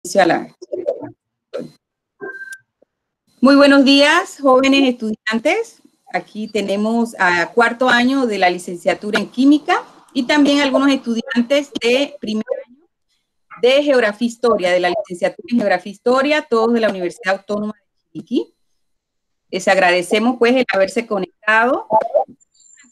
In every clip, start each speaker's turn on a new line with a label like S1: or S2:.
S1: inicio a la... Muy buenos días, jóvenes estudiantes. Aquí tenemos a cuarto año de la licenciatura en Química y también algunos estudiantes de primer año de Geografía Historia, de la licenciatura en Geografía Historia, todos de la Universidad Autónoma de Chiriquí. Les agradecemos pues el haberse conectado,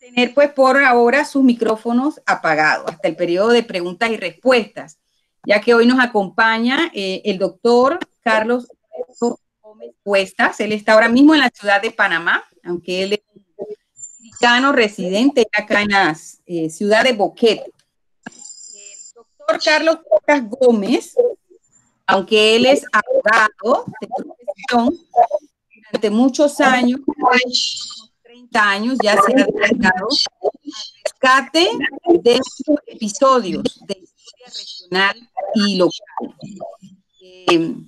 S1: tener pues por ahora sus micrófonos apagados hasta el periodo de preguntas y respuestas, ya que hoy nos acompaña el doctor Carlos Gómez Cuestas. Él está ahora mismo en la ciudad de Panamá, aunque él es mexicano residente acá en la ciudad de Boquete. El doctor Carlos Cuestas Gómez, aunque él es abogado de profesión, durante muchos años, 30 años, ya se ha dedicado al rescate de episodios de historia regional y local.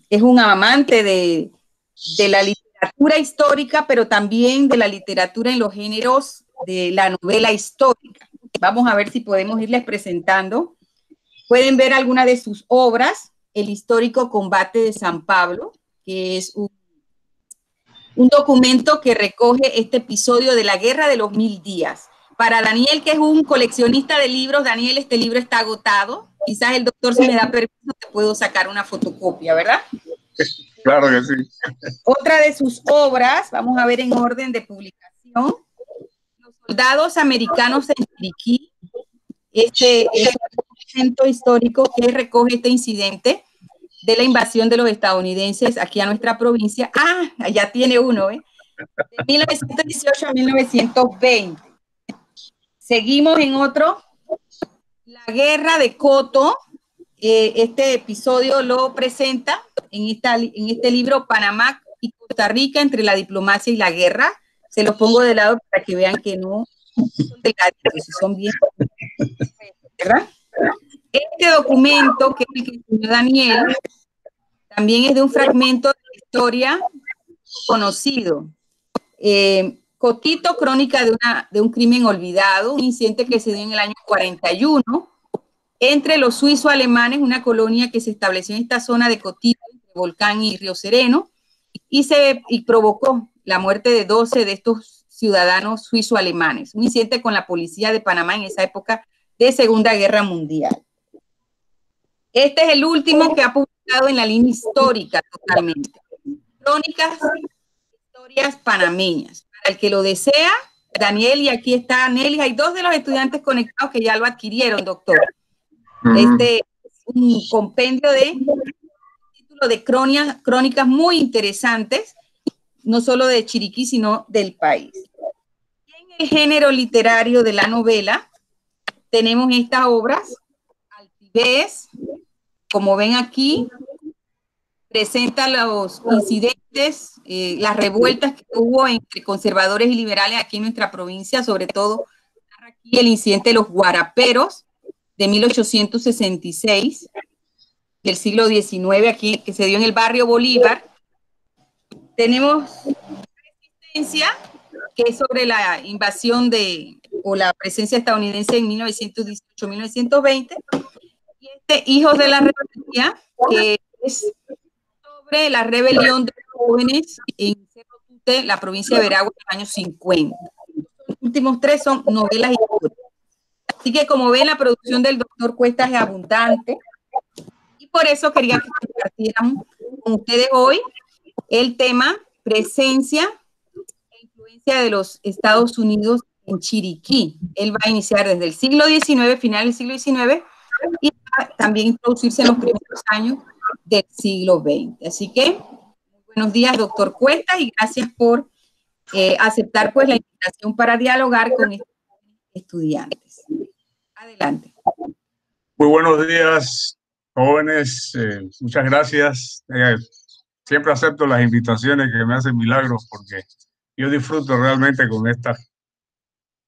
S1: Es un amante de la literatura histórica, pero también de la literatura en los géneros de la novela histórica. Vamos a ver si podemos irles presentando. Pueden ver algunas de sus obras: El histórico combate de San Pablo, que es un documento que recoge este episodio de la Guerra de los 1000 días. Para Daniel, que es un coleccionista de libros, Daniel, este libro está agotado. Quizás el doctor, si me da permiso, te puedo sacar una fotocopia, ¿verdad?
S2: Claro que sí.
S1: Otra de sus obras, vamos a ver en orden de publicación: Los soldados americanos en Chiriquí. Este es un documento histórico que recoge este incidente de la invasión de los estadounidenses aquí a nuestra provincia. Ah, allá tiene uno, ¿eh? De 1918 a 1920. Seguimos en otro, La Guerra de Coto. Este episodio lo presenta en este libro, Panamá y Costa Rica entre la diplomacia y la guerra. Se los pongo de lado para que vean que no son delgaditos, son bien, ¿verdad? Este documento, que es el que escribió Daniel, también es de un fragmento de la historia conocido. Cotito, crónica de un crimen olvidado, un incidente que se dio en el año 41 entre los suizo-alemanes, una colonia que se estableció en esta zona de Cotito, entre Volcán y Río Sereno, y provocó la muerte de 12 de estos ciudadanos suizo-alemanes. Un incidente con la policía de Panamá en esa época de Segunda Guerra Mundial. Este es el último que ha publicado en la línea histórica totalmente. Crónicas, historias panameñas. Para el que lo desea, Daniel, y aquí está Nelly. Hay dos de los estudiantes conectados que ya lo adquirieron, doctor. Este es un compendio de título de crónicas muy interesantes, no solo de Chiriquí, sino del país. Y en el género literario de la novela tenemos estas obras: Altivez, como ven aquí, presenta los incidentes, las revueltas que hubo entre conservadores y liberales aquí en nuestra provincia, sobre todo aquí el incidente de los guaraperos de 1866, del siglo XIX, aquí, que se dio en el barrio Bolívar. Tenemos Resistencia, que es sobre la invasión o la presencia estadounidense en 1918-1920, y Hijos de la Rebeldía, que es sobre la rebelión de los jóvenes en Cerro Tute, la provincia de Veragua, en los años 50. Los últimos tres son novelas históricas. Así que, como ven, la producción del doctor Cuestas es abundante, y por eso quería que compartiéramos con ustedes hoy el tema presencia e influencia de los Estados Unidos en Chiriquí. Él va a iniciar desde el siglo XIX, final del siglo XIX, y va a también introducirse en los primeros años del siglo XX. Así que, muy buenos días, doctor Cuestas, y gracias por aceptar pues la invitación para dialogar con estos estudiantes. Adelante.
S2: Muy buenos días, jóvenes. Muchas gracias. Siempre acepto las invitaciones que me hacen milagros, porque yo disfruto realmente con estas.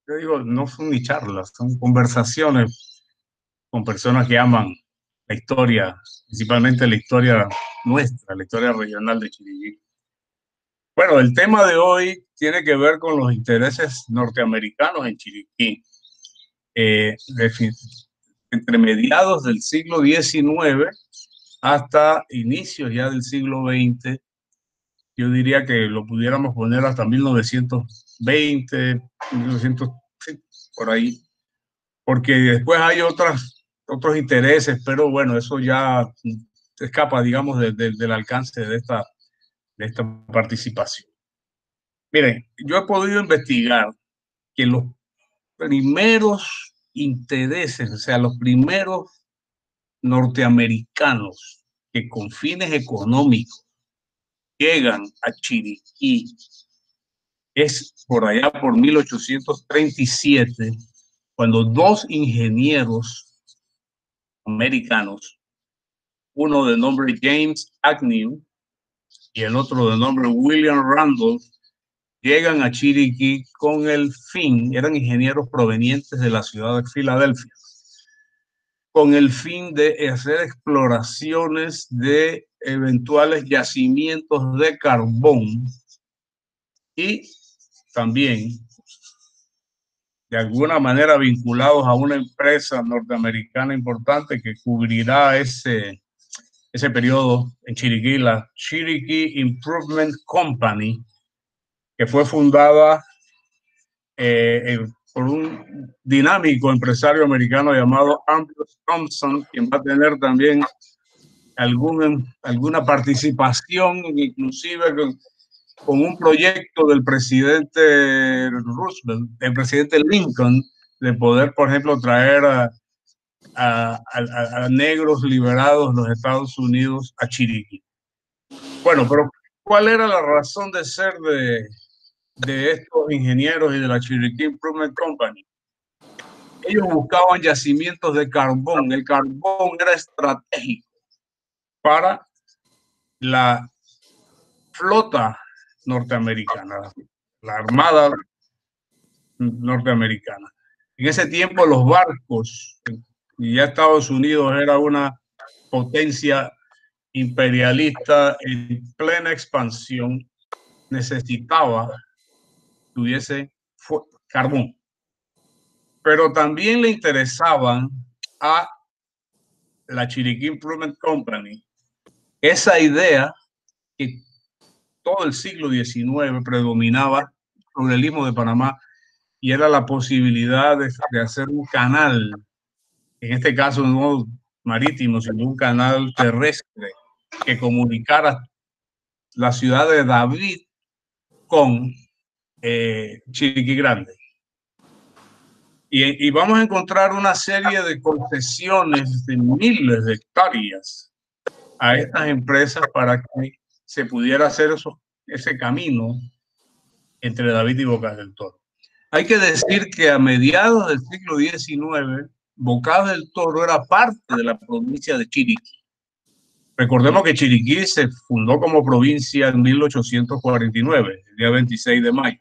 S2: Yo digo, no son ni charlas, son conversaciones con personas que aman la historia, principalmente la historia nuestra, la historia regional de Chiriquí. Bueno, el tema de hoy tiene que ver con los intereses norteamericanos en Chiriquí. Entre mediados del siglo XIX hasta inicios ya del siglo XX. Yo diría que lo pudiéramos poner hasta 1920, 1900, sí, por ahí, porque después hay otros intereses, pero bueno, eso ya escapa, digamos, del alcance de esta participación. Miren, yo he podido investigar que los primeros intereses, o sea, los primeros norteamericanos que con fines económicos llegan a Chiriquí es por allá por 1837, cuando dos ingenieros americanos, uno de nombre James Agnew y el otro de nombre William Randolph, llegan a Chiriquí con el fin, eran ingenieros provenientes de la ciudad de Filadelfia, con el fin de hacer exploraciones de eventuales yacimientos de carbón y también de alguna manera vinculados a una empresa norteamericana importante que cubrirá ese periodo en Chiriquí, la Chiriquí Improvement Company, que fue fundada por un dinámico empresario americano llamado Ambrose Thompson, quien va a tener también alguna participación, inclusive con un proyecto del presidente Roosevelt, del presidente Lincoln, de poder, por ejemplo, traer a negros liberados de los Estados Unidos a Chiriquí. Bueno, pero ¿cuál era la razón de ser de estos ingenieros y de la Chiriquí Improvement Company? Ellos buscaban yacimientos de carbón. El carbón era estratégico para la flota norteamericana, la armada norteamericana. En ese tiempo los barcos, y ya Estados Unidos era una potencia imperialista en plena expansión, necesitaba que tuviese carbón. Pero también le interesaban a la Chiriquí Improvement Company esa idea que todo el siglo XIX predominaba sobre el istmo de Panamá, y era la posibilidad de hacer un canal, en este caso no marítimo, sino un canal terrestre que comunicara la ciudad de David con Chiriquí Grande. Y vamos a encontrar una serie de concesiones de miles de hectáreas a estas empresas para que se pudiera hacer ese camino entre David y Bocas del Toro. Hay que decir que a mediados del siglo XIX, Bocas del Toro era parte de la provincia de Chiriquí. Recordemos que Chiriquí se fundó como provincia en 1849, el día 26 de mayo.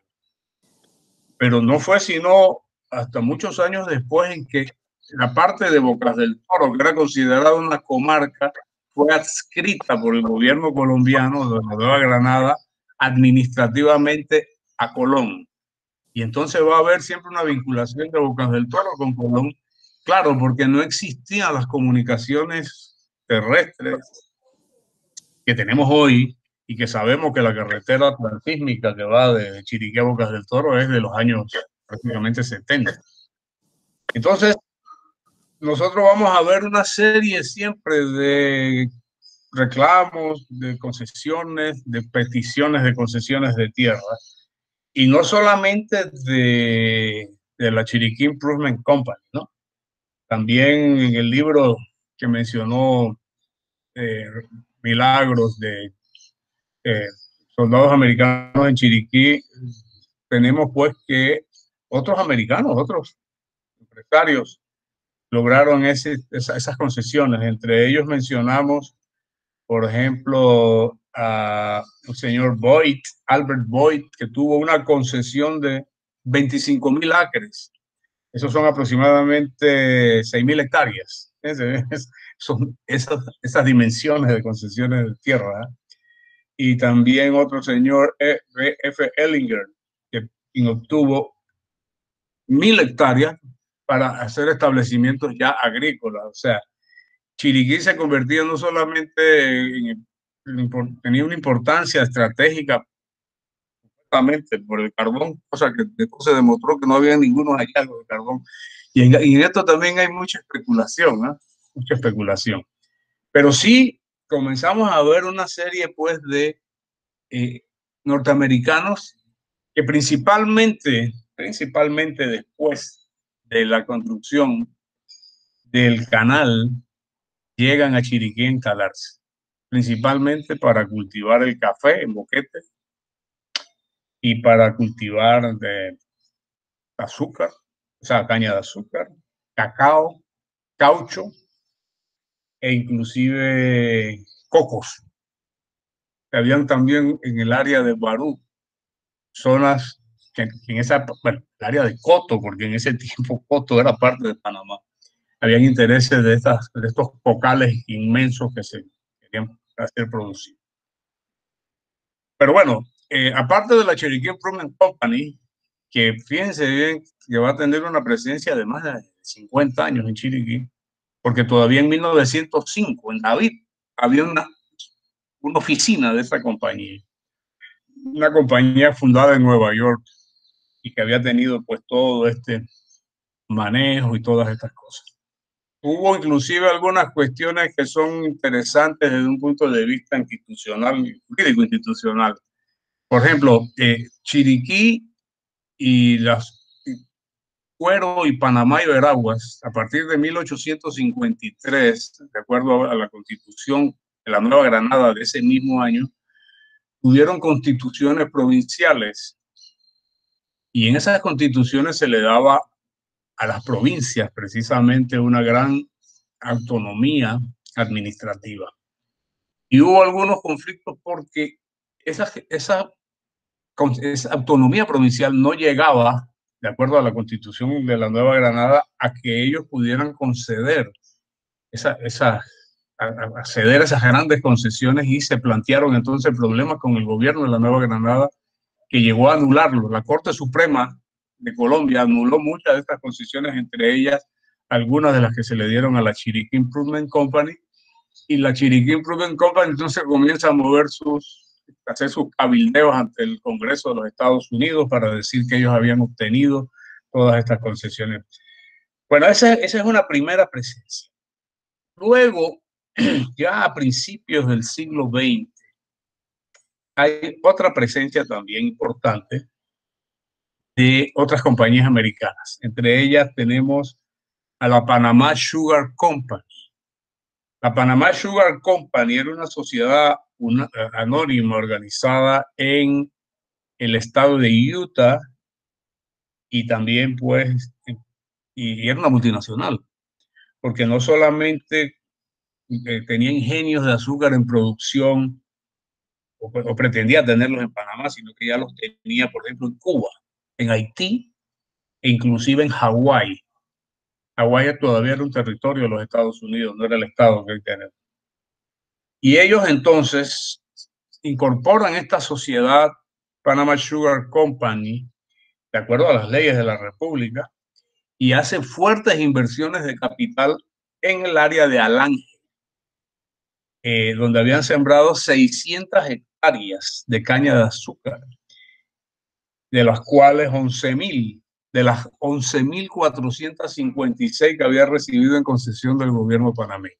S2: Pero no fue sino hasta muchos años después en que la parte de Bocas del Toro, que era considerada una comarca, fue adscrita por el gobierno colombiano de la Nueva Granada administrativamente a Colón. Y entonces va a haber siempre una vinculación de Bocas del Toro con Colón, claro, porque no existían las comunicaciones terrestres que tenemos hoy, y que sabemos que la carretera transísmica que va de Chiriquí a Bocas del Toro es de los años prácticamente 70. Entonces, nosotros vamos a ver una serie siempre de reclamos, de concesiones, de peticiones de concesiones de tierra, y no solamente de la Chiriquí Improvement Company, ¿no? También en el libro que mencionó Milagros de soldados americanos en Chiriquí, tenemos pues que otros americanos, otros empresarios lograron esas concesiones. Entre ellos mencionamos, por ejemplo, a el señor Boyd, Albert Boyd, que tuvo una concesión de 25,000 acres. Esos son aproximadamente 6,000 hectáreas. Son esas dimensiones de concesiones de tierra. Y también otro señor, F. Ellinger, quien obtuvo 1,000 hectáreas para hacer establecimientos ya agrícolas. O sea, Chiriquí se convertía no solamente tenía una importancia estratégica por el carbón, cosa que después se demostró que no había ninguno hallazgos de carbón. Y en esto también hay mucha especulación, ¿no? Mucha especulación. Pero sí comenzamos a ver una serie, pues, de norteamericanos que principalmente después de la construcción del canal, llegan a Chiriquí a instalarse, principalmente para cultivar el café en Boquete y para cultivar azúcar, o sea, caña de azúcar, cacao, caucho e inclusive cocos. Habían también en el área de Barú zonas que en esa, bueno, el área de Coto, porque en ese tiempo Coto era parte de Panamá. Habían intereses de estos cocales inmensos que se querían hacer producir. Pero bueno, aparte de la Chiriquí Improvement Company, que fíjense bien que va a tener una presencia de más de 50 años en Chiriquí, porque todavía en 1905 en David había una oficina de esa compañía, una compañía fundada en Nueva York y que había tenido pues todo este manejo y todas estas cosas. Hubo inclusive algunas cuestiones que son interesantes desde un punto de vista institucional, jurídico institucional. Por ejemplo, Chiriquí y Cuero y Panamá y Veraguas, a partir de 1853, de acuerdo a la constitución de la Nueva Granada de ese mismo año, tuvieron constituciones provinciales y en esas constituciones se le daba a las provincias precisamente una gran autonomía administrativa. Y hubo algunos conflictos porque esa autonomía provincial no llegaba, de acuerdo a la constitución de la Nueva Granada, a que ellos pudieran conceder a ceder esas grandes concesiones, y se plantearon entonces problemas con el gobierno de la Nueva Granada, que llegó a anularlo. La Corte Suprema de Colombia anuló muchas de estas concesiones, entre ellas algunas de las que se le dieron a la Chiriquí Improvement Company, y la Chiriquí Improvement Company entonces comienza a hacer sus cabildeos ante el Congreso de los Estados Unidos para decir que ellos habían obtenido todas estas concesiones. Bueno, esa es una primera presencia. Luego, ya a principios del siglo XX, hay otra presencia también importante de otras compañías americanas. Entre ellas tenemos a la Panama Sugar Company. La Panama Sugar Company era una sociedad anónima organizada en el estado de Utah, y también pues y era una multinacional, porque no solamente tenía ingenios de azúcar en producción o pretendía tenerlos en Panamá, sino que ya los tenía, por ejemplo, en Cuba, en Haití e inclusive en Hawái. Hawái todavía era un territorio de los Estados Unidos, no era el estado que él tenía. Y ellos entonces incorporan esta sociedad Panama Sugar Company, de acuerdo a las leyes de la República, y hacen fuertes inversiones de capital en el área de Alange, donde habían sembrado 600 hectáreas de caña de azúcar, de las cuales 11.000, de las 11.456 que había recibido en concesión del gobierno panameño.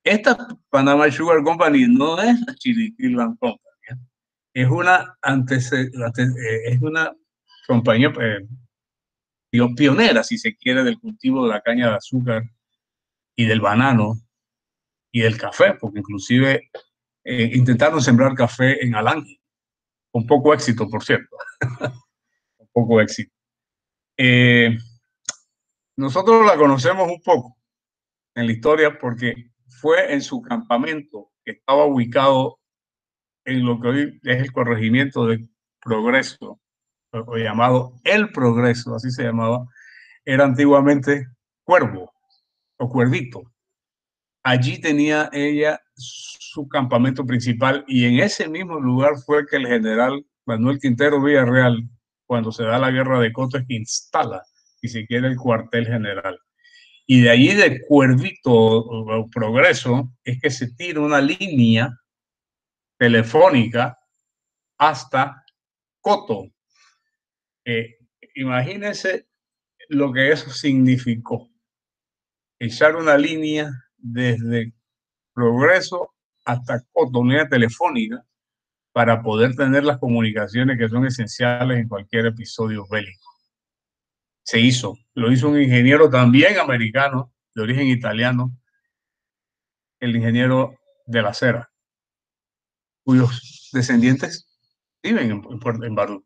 S2: Esta Panama Sugar Company no es la Chiriquí Land Company, es una, es una compañía pionera, si se quiere, del cultivo de la caña de azúcar y del banano y del café, porque inclusive intentaron sembrar café en Alange, con poco éxito, por cierto, con poco éxito. Nosotros la conocemos un poco en la historia porque fue en su campamento, que estaba ubicado en lo que hoy es el corregimiento de Progreso, o llamado El Progreso, así se llamaba, era antiguamente Cuervo o Cuervito. Allí tenía ella su campamento principal, y en ese mismo lugar fue que el general Manuel Quintero Villarreal, cuando se da la guerra de Coto, es que instala, si se quiere, el cuartel general. Y de allí de Cuervito o Progreso es que se tira una línea telefónica hasta Coto. Imagínense lo que eso significó. Echar una línea desde Progreso hasta Coto, una telefónica, para poder tener las comunicaciones que son esenciales en cualquier episodio bélico. Se hizo, lo hizo un ingeniero también americano, de origen italiano, el ingeniero de la Cera, cuyos descendientes viven en Barú,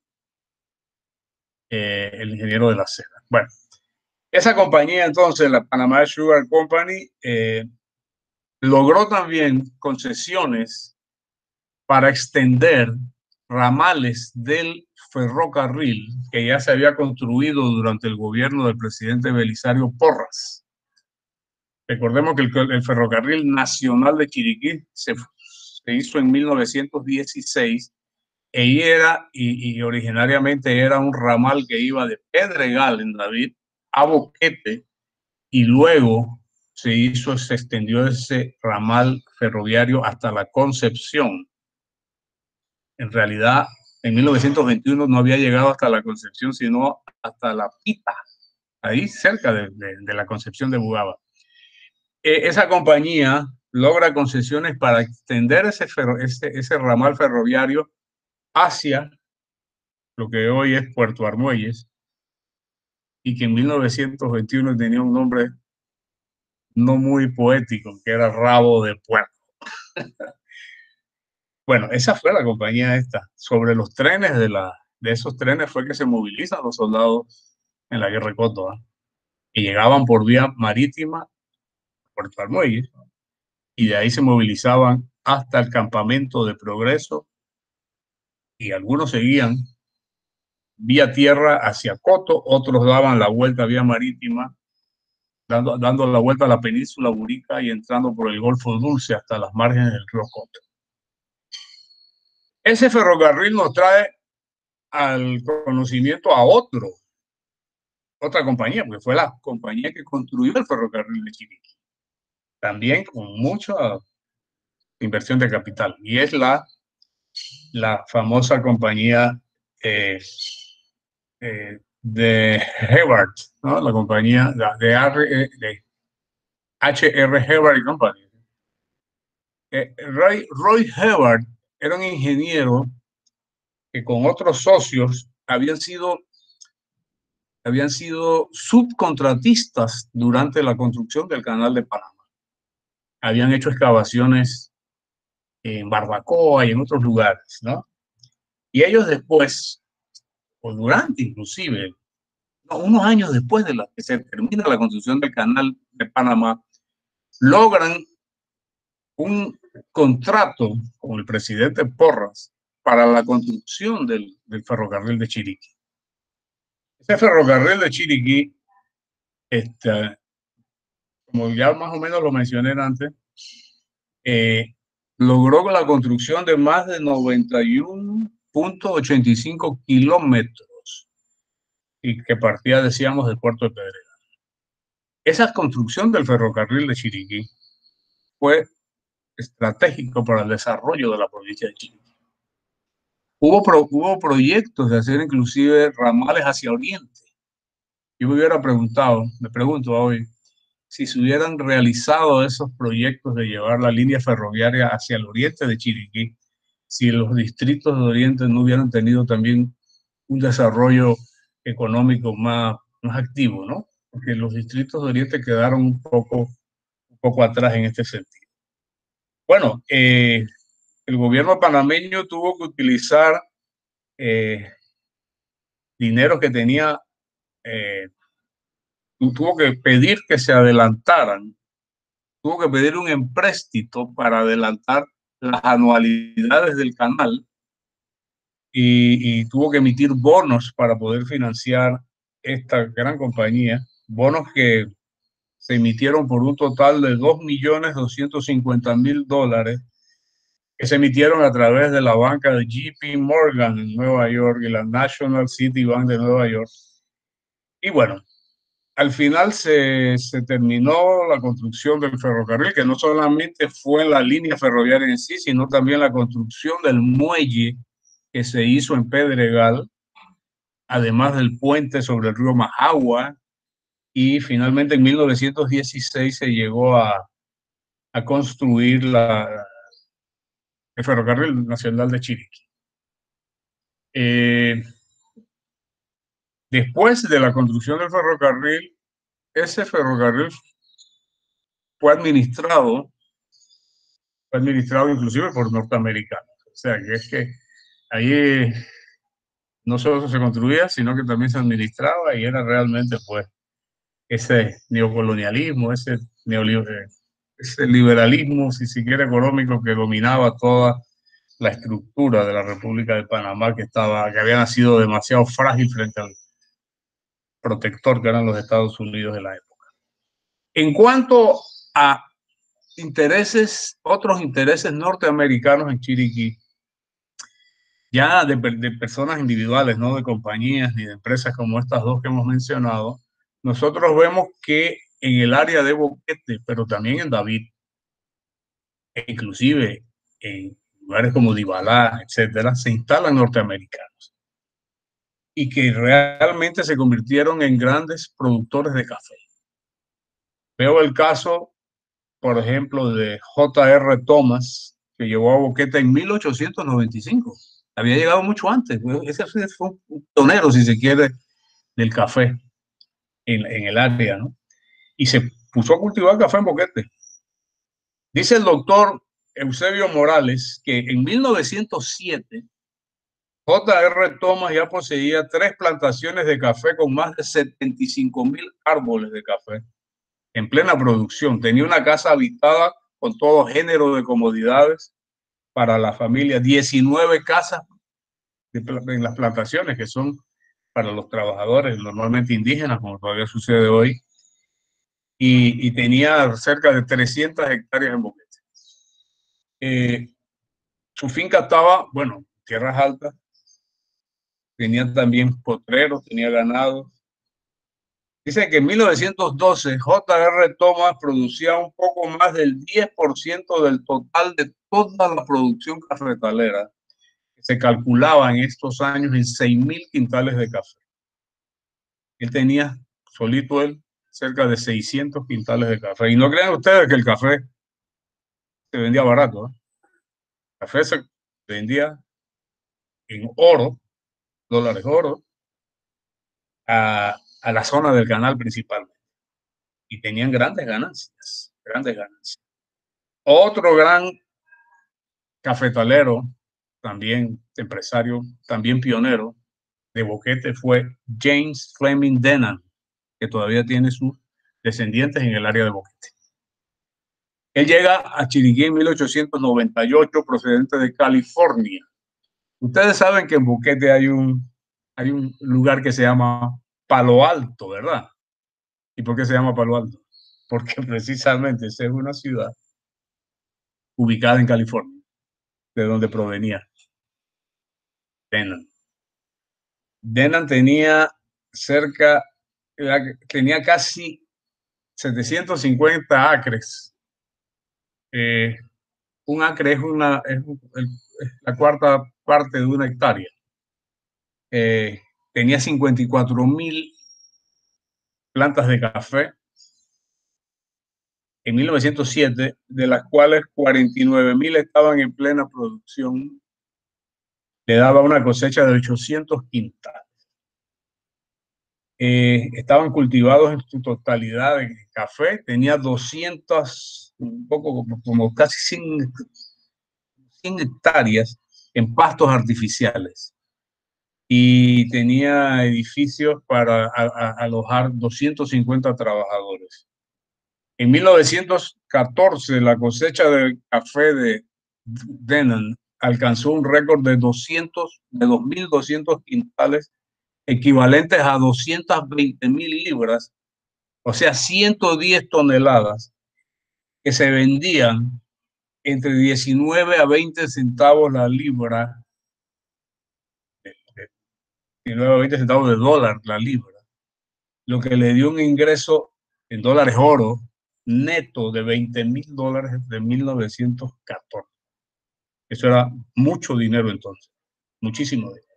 S2: el ingeniero de la Cera. Bueno, esa compañía entonces, la Panama Sugar Company, logró también concesiones para extender ramales del ferrocarril que ya se había construido durante el gobierno del presidente Belisario Porras. Recordemos que el ferrocarril nacional de Chiriquí se hizo en 1916 y originariamente era un ramal que iba de Pedregal en David a Boquete, y luego se extendió ese ramal ferroviario hasta la Concepción. En realidad, en 1921 no había llegado hasta la Concepción, sino hasta La Pita, ahí cerca de la Concepción de Bugaba. Esa compañía logra concesiones para extender ese ramal ferroviario hacia lo que hoy es Puerto Armuelles, y que en 1921 tenía un nombre no muy poético, que era Rabo de Puerto. Bueno, esa fue la compañía esta. Sobre los trenes de esos trenes fue que se movilizan los soldados en la guerra de Coto, y llegaban por vía marítima a Puerto Armuelles, y de ahí se movilizaban hasta el campamento de Progreso, y algunos seguían vía tierra hacia Coto, otros daban la vuelta vía marítima, dando la vuelta a la península Burica y entrando por el Golfo Dulce hasta las márgenes del río Coto. Ese ferrocarril nos trae al conocimiento a otra compañía, porque fue la compañía que construyó el ferrocarril de Chiriquí, también con mucha inversión de capital, y es la famosa compañía de Hebert, ¿no? La compañía de H.R. Hebert Company. Roy Hebert era un ingeniero que con otros socios habían sido subcontratistas durante la construcción del Canal de Panamá. Habían hecho excavaciones en Barbacoa y en otros lugares, ¿no? Y ellos después, o durante inclusive, unos años después de que se termina la construcción del Canal de Panamá, logran un contrato con el presidente Porras para la construcción del ferrocarril de Chiriquí. Ese ferrocarril de Chiriquí, como ya más o menos lo mencioné antes, logró la construcción de más de 91.85 kilómetros, y que partía, decíamos, del puerto de Pedregal. Esa construcción del ferrocarril de Chiriquí fue estratégico para el desarrollo de la provincia de Chiriquí. Hubo proyectos de hacer inclusive ramales hacia Oriente. Yo me pregunto hoy, si se hubieran realizado esos proyectos de llevar la línea ferroviaria hacia el oriente de Chiriquí, si los distritos de Oriente no hubieran tenido también un desarrollo económico más activo, ¿no? Porque los distritos de Oriente quedaron un poco atrás en este sentido. Bueno, el gobierno panameño tuvo que utilizar dinero que tenía, tuvo que pedir que se adelantaran, tuvo que pedir un empréstito para adelantar las anualidades del canal, y tuvo que emitir bonos para poder financiar esta gran compañía, bonos que se emitieron por un total de $2.250.000, que se emitieron a través de la banca de JP Morgan en Nueva York y la National City Bank de Nueva York. Y bueno, al final se terminó la construcción del ferrocarril, que no solamente fue en la línea ferroviaria en sí, sino también la construcción del muelle que se hizo en Pedregal, además del puente sobre el río Majagua, y finalmente en 1916 se llegó a construir el ferrocarril nacional de Chiriquí. Después de la construcción del ferrocarril, ese ferrocarril fue administrado inclusive por norteamericanos. O sea, que es que ahí no solo se construía, sino que también se administraba y era realmente pues ese neocolonialismo, ese liberalismo, si se quiere, económico que dominaba toda la estructura de la República de Panamá, que había nacido demasiado frágil frente al protector que eran los Estados Unidos de la época. En cuanto a otros intereses norteamericanos en Chiriquí, ya de personas individuales, no de compañías ni de empresas como estas dos que hemos mencionado, nosotros vemos que en el área de Boquete, pero también en David, e inclusive en lugares como Dibalá, etcétera, se instalan norteamericanos y que realmente se convirtieron en grandes productores de café. Veo el caso, por ejemplo, de J.R. Thomas, que llegó a Boquete en 1895. Había llegado mucho antes. Ese fue un pionero, si se quiere, del café en el área, ¿no? Y se puso a cultivar café en Boquete. Dice el doctor Eusebio Morales que en 1907 J.R. Thomas ya poseía 3 plantaciones de café con más de 75,000 árboles de café en plena producción. Tenía una casa habitada con todo género de comodidades para la familia, 19 casas en las plantaciones que son para los trabajadores normalmente indígenas, como todavía sucede hoy, y tenía cerca de 300 hectáreas en Boquete. Su finca estaba, bueno, tierras altas, tenía también potreros, tenía ganado. Dice que en 1912 J.R. Thomas producía un poco más del 10% del total de toda la producción cafetalera, que se calculaba en estos años en 6,000 quintales de café. Él tenía, solito él, cerca de 600 quintales de café. Y no crean ustedes que el café se vendía barato, ¿eh? El café se vendía en oro, dólares oro, a la zona del canal principalmente. Y tenían grandes ganancias, grandes ganancias. Otro gran cafetalero, también empresario, también pionero de Boquete fue James Fleming Denham, que todavía tiene sus descendientes en el área de Boquete. Él llega a Chiriquí en 1898, procedente de California. Ustedes saben que en Boquete hay un lugar que se llama Palo Alto, ¿verdad? ¿Y por qué se llama Palo Alto? Porque precisamente esa es una ciudad ubicada en California, de donde provenía Denham. Denham tenía tenía casi 750 acres. Un acre es la cuarta parte de una hectárea. Tenía 54,000 plantas de café en 1907, de las cuales 49,000 estaban en plena producción. Le daba una cosecha de 800 quintales. Estaban cultivados en su totalidad de café. Tenía 200, un poco como casi 100 hectáreas en pastos artificiales. Y tenía edificios para alojar 250 trabajadores. En 1914, la cosecha de café de Denham alcanzó un récord de 2.200 quintales, equivalentes a 220,000 libras, o sea, 110 toneladas, que se vendían entre 19 a 20 centavos la libra, 19 a 20 centavos de dólar la libra, lo que le dio un ingreso en dólares oro neto de $20,000 de 1914. Eso era mucho dinero entonces, muchísimo dinero.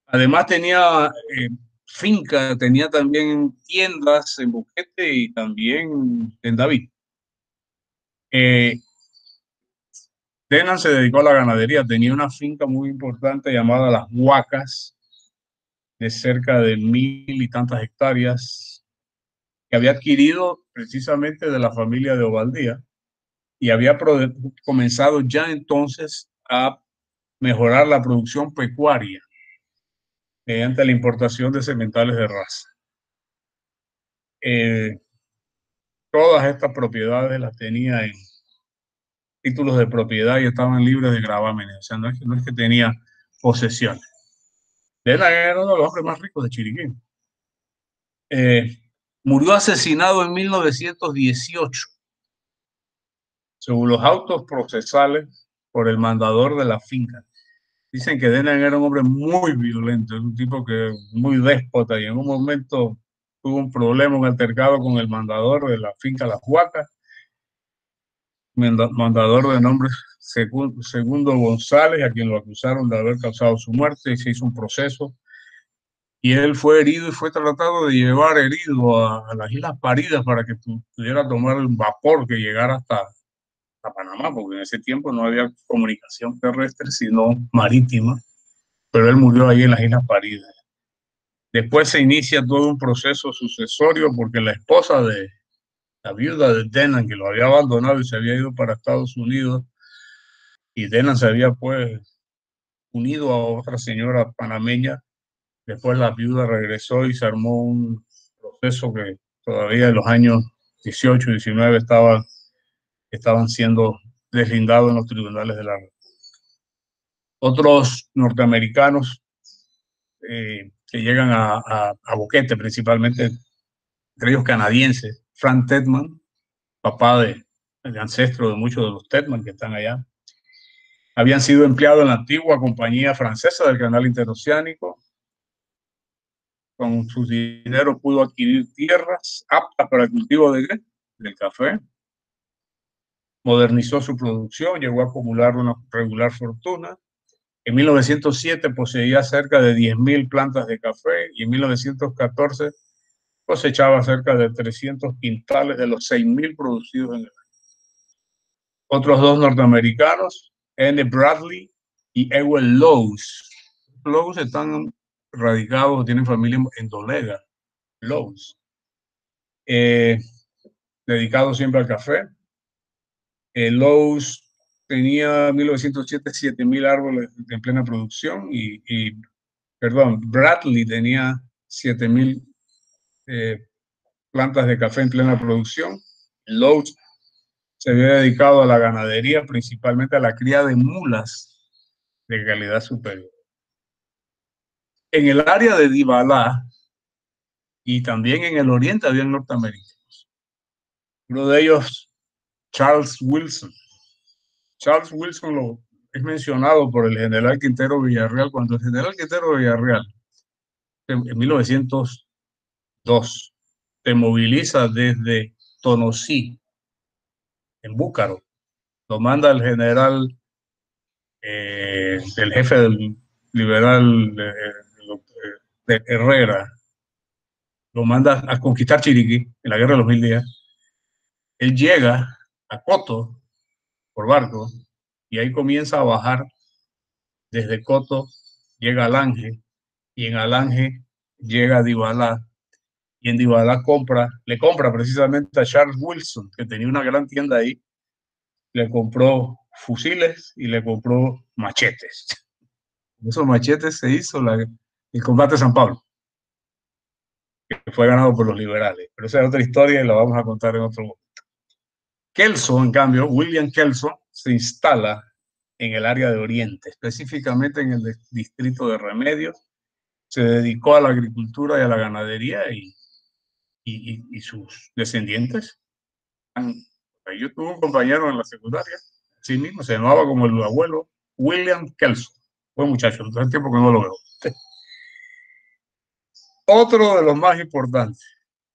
S2: Además tenía finca, tenía también tiendas en Boquete y también en David. Denham se dedicó a la ganadería, tenía una finca muy importante llamada Las Huacas, de cerca de 1,000 y tantas hectáreas, que había adquirido precisamente de la familia de Ovaldía y había comenzado ya entonces a mejorar la producción pecuaria mediante la importación de sementales de raza. Todas estas propiedades las tenía en títulos de propiedad y estaban libres de gravámenes, o sea, no es que tenía posesiones. Denham era uno de los hombres más ricos de Chiriquí. Murió asesinado en 1918, según los autos procesales, por el mandador de la finca. Dicen que Denham era un hombre muy violento, un tipo que muy déspota, y en un momento tuvo un problema, un altercado con el mandador de la finca Las Huacas, mandador de nombre Segundo González, a quien lo acusaron de haber causado su muerte, y se hizo un proceso. Y él fue herido y fue tratado de llevar herido a las Islas Paridas para que pudiera tomar el vapor que llegara hasta Panamá, porque en ese tiempo no había comunicación terrestre, sino marítima, pero él murió ahí en las Islas Paridas. Después se inicia todo un proceso sucesorio porque la esposa de la viuda de Denham, que lo había abandonado y se había ido para Estados Unidos, y Denham se había pues unido a otra señora panameña. Después la viuda regresó y se armó un proceso que todavía en los años 18 y 19 estaban siendo deslindados en los tribunales de la República. Otros norteamericanos que llegan a Boquete, principalmente, entre ellos canadienses, Frank Tedman, papá el ancestro de muchos de los Tedman que están allá, habían sido empleados en la antigua compañía francesa del canal interoceánico. Con sus dinero pudo adquirir tierras aptas para el cultivo del café. Modernizó su producción, llegó a acumular una regular fortuna. En 1907 poseía cerca de 10,000 plantas de café y en 1914 cosechaba cerca de 300 quintales de los 6,000 producidos en el año. Otros dos norteamericanos, N. Bradley y Ewell Lowes. Lowes están radicados, tienen familia en Dolega. Lowes. Dedicado siempre al café. Lowes tenía en 1907 7,000 árboles en plena producción perdón, Bradley tenía 7,000 plantas de café en plena producción. Lowes se había dedicado a la ganadería, principalmente a la cría de mulas de calidad superior. En el área de Dibalá y también en el oriente había norteamericanos. Uno de ellos, Charles Wilson. Charles Wilson es mencionado por el general Quintero Villarreal cuando el general Quintero Villarreal en 1902 se moviliza desde Tonosí, en Búcaro. Lo manda el general, el jefe del liberal de Herrera, lo manda a conquistar Chiriquí en la guerra de los 1000 días. Él llega a Coto por barco y ahí comienza a bajar desde Coto, llega a Alange y en Alange llega a Dibalá y en Dibalá le compra precisamente a Charles Wilson, que tenía una gran tienda ahí, le compró fusiles y le compró machetes. Esos machetes se hizo el combate de San Pablo, que fue ganado por los liberales. Pero esa es otra historia y la vamos a contar en otro momento. Kelso, en cambio, William Kelso, se instala en el área de Oriente, específicamente en el distrito de Remedios. Se dedicó a la agricultura y a la ganadería y sus descendientes. Yo tuve un compañero en la secundaria, sí mismo, se llamaba como el abuelo, William Kelso. Buen muchacho, hace tiempo que no lo veo. Otro de los más importantes,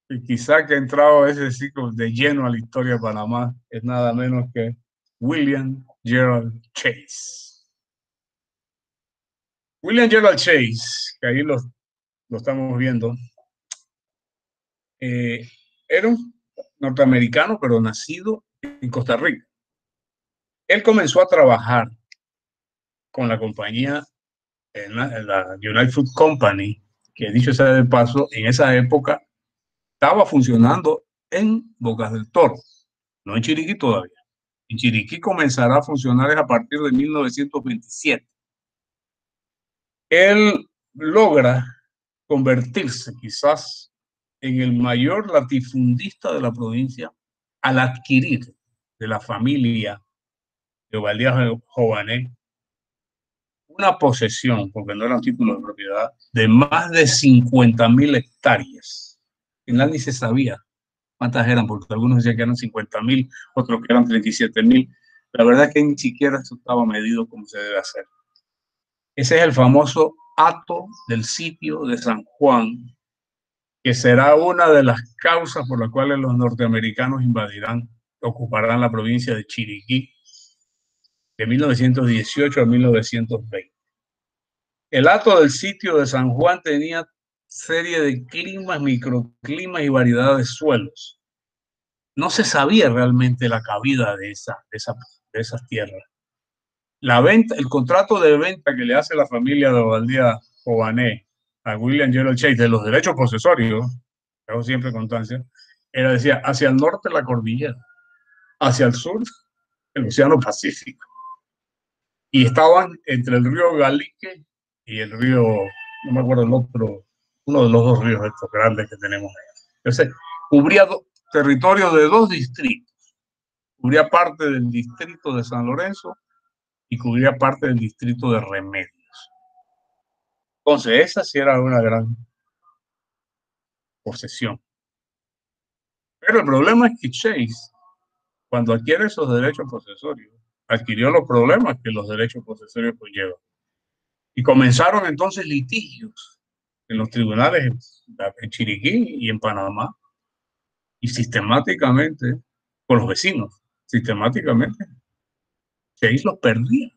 S2: y quizá que ha entrado a ese ciclo de lleno a la historia de Panamá, es nada menos que William Gerald Chase. William Gerald Chase, que ahí lo estamos viendo, era un norteamericano, pero nacido en Costa Rica. Él comenzó a trabajar con la compañía, en la United Fruit Company, que dicho sea de paso, en esa época estaba funcionando en Bocas del Toro, no en Chiriquí todavía. En Chiriquí comenzará a funcionar a partir de 1927. Él logra convertirse quizás en el mayor latifundista de la provincia al adquirir de la familia de Obaldía Jované una posesión, porque no era un título de propiedad, de más de 50.000 hectáreas. Al final ni se sabía cuántas eran, porque algunos decían que eran 50.000, otros que eran 37.000. La verdad es que ni siquiera esto estaba medido como se debe hacer. Ese es el famoso Hato del Sitio de San Juan, que será una de las causas por las cuales los norteamericanos invadirán, ocuparán la provincia de Chiriquí de 1918 a 1920. El Hato del Sitio de San Juan tenía serie de climas, microclimas y variedad de suelos. No se sabía realmente la cabida de esas tierras. La venta, el contrato de venta que le hace la familia de Obaldía Jované a William Gerald Chase de los derechos posesorios, hago siempre constancia, era, decía, hacia el norte la cordillera, hacia el sur el Océano Pacífico. Y estaban entre el río Galique y el río, no me acuerdo el otro, uno de los dos ríos estos grandes que tenemos ahí. Entonces, cubría territorio de dos distritos. Cubría parte del distrito de San Lorenzo y cubría parte del distrito de Remedios. Entonces, esa sí era una gran posesión. Pero el problema es que Chase, cuando adquiere esos derechos posesorios, adquirió los problemas que los derechos posesorios conllevan. Y comenzaron entonces litigios en los tribunales en Chiriquí y en Panamá, y sistemáticamente, con los vecinos, sistemáticamente, Chase los perdía,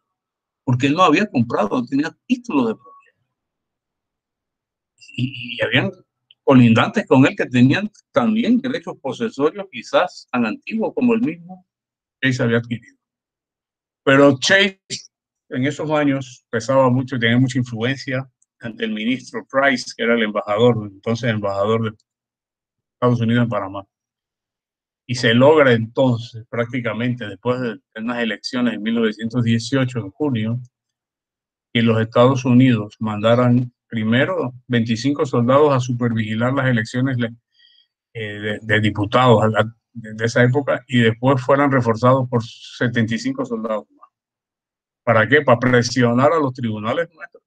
S2: porque él no había comprado, no tenía títulos de propiedad. Y habían colindantes con él que tenían también derechos posesorios quizás tan antiguos como el mismo Chase había adquirido. Pero Chase en esos años pesaba mucho, tenía mucha influencia ante el ministro Price, que era el embajador, entonces embajador de Estados Unidos en Panamá. Y se logra entonces, prácticamente después de unas elecciones en 1918, en junio, que los Estados Unidos mandaran primero 25 soldados a supervigilar las elecciones de diputados de esa época, y después fueran reforzados por 75 soldados más. ¿Para qué? Para presionar a los tribunales nuestros,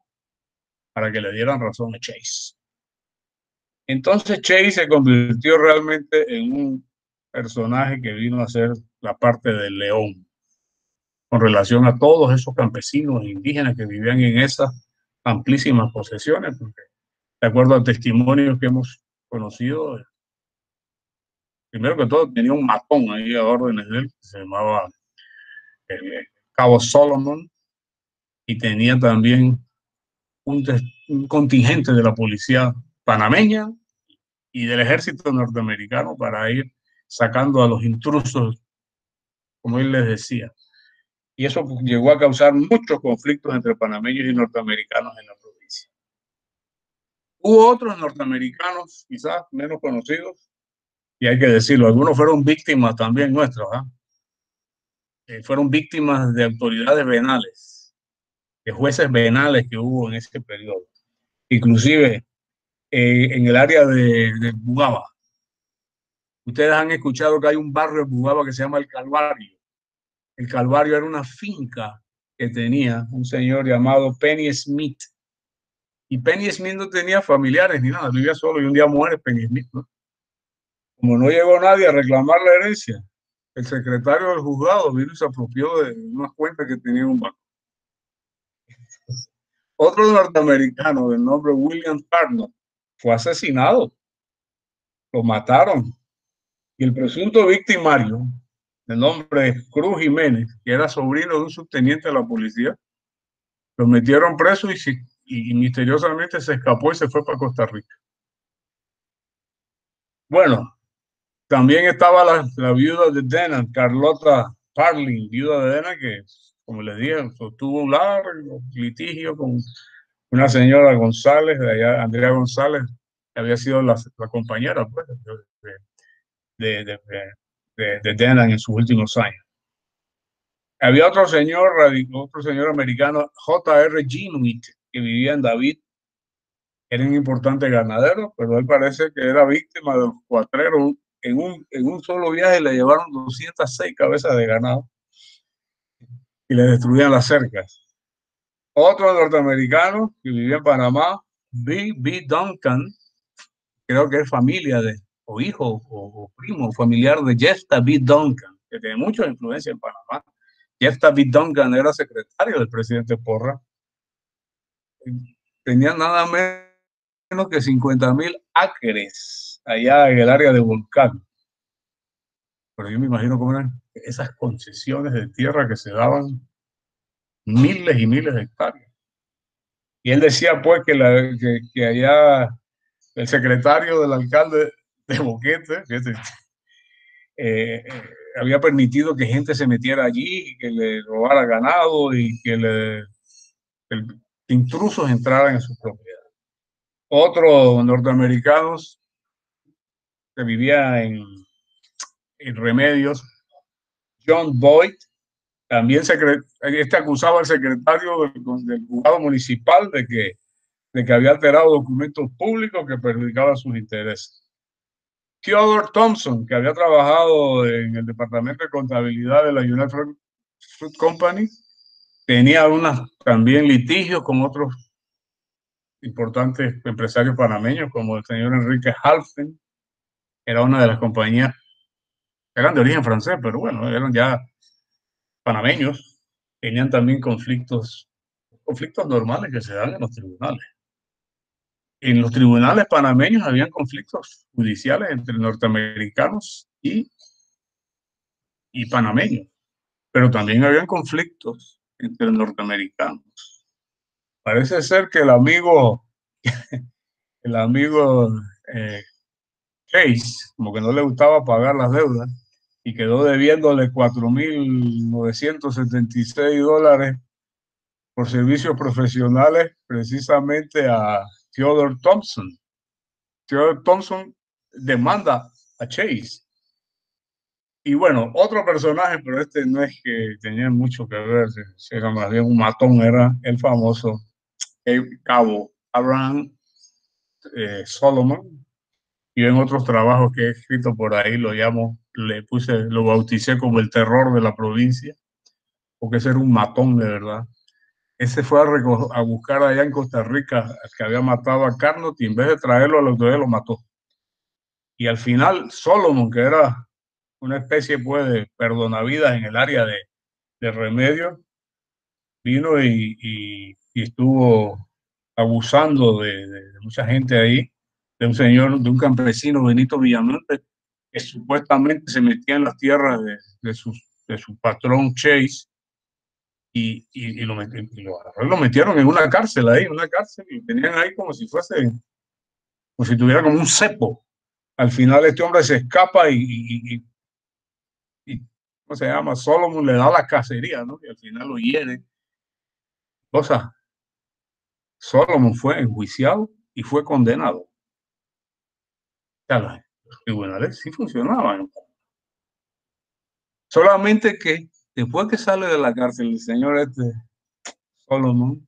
S2: para que le dieran razón a Chase. Entonces Chase se convirtió realmente en un personaje que vino a ser la parte del león con relación a todos esos campesinos e indígenas que vivían en esas amplísimas posesiones, porque de acuerdo a testimonios que hemos conocido, primero que todo tenía un matón ahí a órdenes de él, que se llamaba Cabo Solomon, y tenía también un contingente de la policía panameña y del ejército norteamericano para ir sacando a los intrusos, como él les decía. Y eso llegó a causar muchos conflictos entre panameños y norteamericanos en la provincia. Hubo otros norteamericanos, quizás menos conocidos, y hay que decirlo, algunos fueron víctimas también nuestras, fueron víctimas de autoridades venales, de jueces venales que hubo en ese periodo. Inclusive en el área de Bugaba. Ustedes han escuchado que hay un barrio de Bugaba que se llama El Calvario. El Calvario era una finca que tenía un señor llamado Penny Smith. Y Penny Smith no tenía familiares ni nada, vivía solo, y un día muere Penny Smith, ¿no? Como no llegó nadie a reclamar la herencia, el secretario del juzgado vino y se apropió de unas cuentas que tenía un banco. Otro norteamericano del nombre William Tarnot fue asesinado, lo mataron. Y el presunto victimario, de nombre Cruz Jiménez, que era sobrino de un subteniente de la policía, lo metieron preso y misteriosamente se escapó y se fue para Costa Rica. Bueno, también estaba la viuda de Denham, Carlota Parling, viuda de Denham, que, como les dije, sostuvo un largo litigio con una señora González, de allá, Andrea González, que había sido la compañera pues, de Denham en sus últimos años. Había otro señor americano, J.R. Ginuit, que vivía en David. Era un importante ganadero, pero él parece que era víctima de los cuatreros. En un solo viaje le llevaron 206 cabezas de ganado y le destruían las cercas. Otro norteamericano que vivía en Panamá, B. Duncan, creo que es familia o hijo o primo familiar de Jeff David Duncan, que tiene mucha influencia en Panamá. Jeff David Duncan era secretario del presidente Porras. Tenía nada menos que 50,000 acres allá en el área de Volcán. Pero yo me imagino cómo eran esas concesiones de tierra que se daban, miles y miles de hectáreas. Y él decía pues que allá el secretario del alcalde de Boquete había permitido que gente se metiera allí, que le robara ganado y que intrusos entraran en su propiedad. Otros norteamericanos que vivía en Remedios, John Boyd, también acusaba al secretario del juzgado municipal de que había alterado documentos públicos que perjudicaban sus intereses. Theodore Thompson, que había trabajado en el departamento de contabilidad de la United Fruit Company, tenía también litigios con otros importantes empresarios panameños, como el señor Enrique Halfen. Era una de las compañías, eran de origen francés, pero bueno, eran ya panameños. Tenían también conflictos normales que se dan en los tribunales. En los tribunales panameños habían conflictos judiciales entre norteamericanos y panameños, pero también habían conflictos entre norteamericanos. Parece ser que el amigo eh, Chase, como que no le gustaba pagar las deudas y quedó debiéndole $4,976 por servicios profesionales precisamente a Theodore Thompson. Theodore Thompson demanda a Chase. Y bueno, otro personaje, pero este no es que tenía mucho que ver, era más bien un matón, era el famoso cabo Abraham Solomon. Y en otros trabajos que he escrito por ahí lo bauticé como el terror de la provincia, porque ese era un matón de verdad. Ese fue a buscar allá en Costa Rica al que había matado a Carnot y en vez de traerlo a la autoridad lo mató. Y al final Solomon, que era una especie pues, de perdonavidas en el área de Remedios, vino y estuvo abusando de mucha gente ahí, de un campesino, Benito Villamonte, que supuestamente se metía en las tierras de su patrón Chase y lo metieron en una cárcel ahí, y tenían ahí como si tuviera como un cepo. Al final este hombre se escapa y ¿cómo se llama? Solomon le da la cacería, ¿no? Y al final lo hiere. Cosa, Solomon fue enjuiciado y fue condenado. O sea, los tribunales sí funcionaban. Solamente que después que sale de la cárcel, el señor Solomon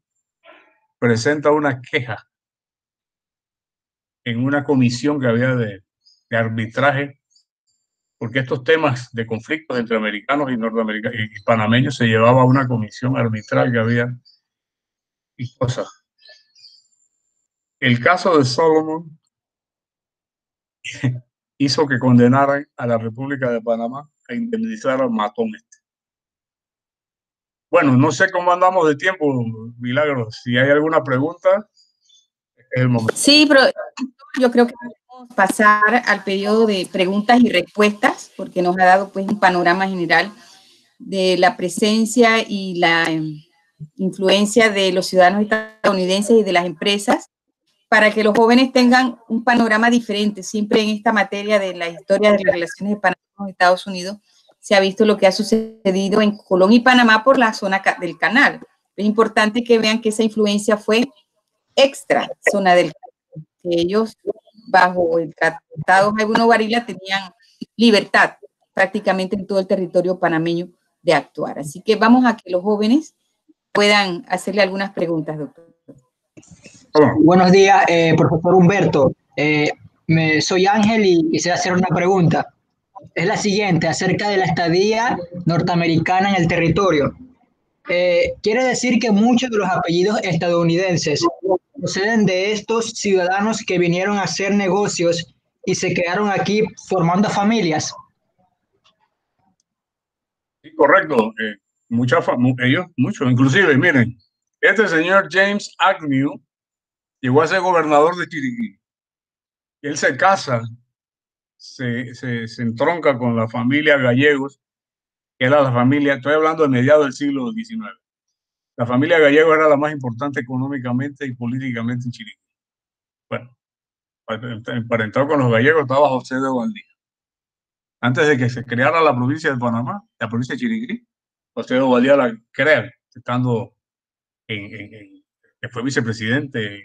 S2: presenta una queja en una comisión que había de arbitraje, porque estos temas de conflictos entre americanos y norteamericanos y panameños se llevaba a una comisión arbitral que había y cosas. El caso de Solomon hizo que condenaran a la República de Panamá a indemnizar al matón este. Bueno, no sé cómo andamos de tiempo, Milagros. Si hay alguna pregunta, es el momento.
S1: Sí, pero yo creo que podemos pasar al periodo de preguntas y respuestas, porque nos ha dado pues un panorama general de la presencia y la influencia de los ciudadanos estadounidenses y de las empresas, para que los jóvenes tengan un panorama diferente. Siempre en esta materia de la historia de las relaciones de Panamá con Estados Unidos se ha visto lo que ha sucedido en Colón y Panamá por la zona del canal. Es importante que vean que esa influencia fue extra zona del canal, que ellos bajo el Tratado Jaibuno Varila tenían libertad prácticamente en todo el territorio panameño de actuar. Así que vamos a que los jóvenes puedan hacerle algunas preguntas, doctor.
S3: Buenos días, profesor Humberto. Soy Ángel y quisiera hacer una pregunta. Es la siguiente, acerca de la estadía norteamericana en el territorio. Quiere decir que muchos de los apellidos estadounidenses proceden de estos ciudadanos que vinieron a hacer negocios y se quedaron aquí formando familias.
S2: Sí, correcto. Muchos, inclusive, miren, este señor James Agnew llegó a ser gobernador de Chiriquí. Él se casa, se entronca con la familia Gallegos, que era la familia, estoy hablando de mediados del siglo XIX. La familia Gallegos era la más importante económicamente y políticamente en Chiriquí. Bueno, para entrar con los gallegos estaba José de Valdía. Antes de que se creara la provincia de Panamá, la provincia de Chiriquí, José de Valdía la crea, estando que fue vicepresidente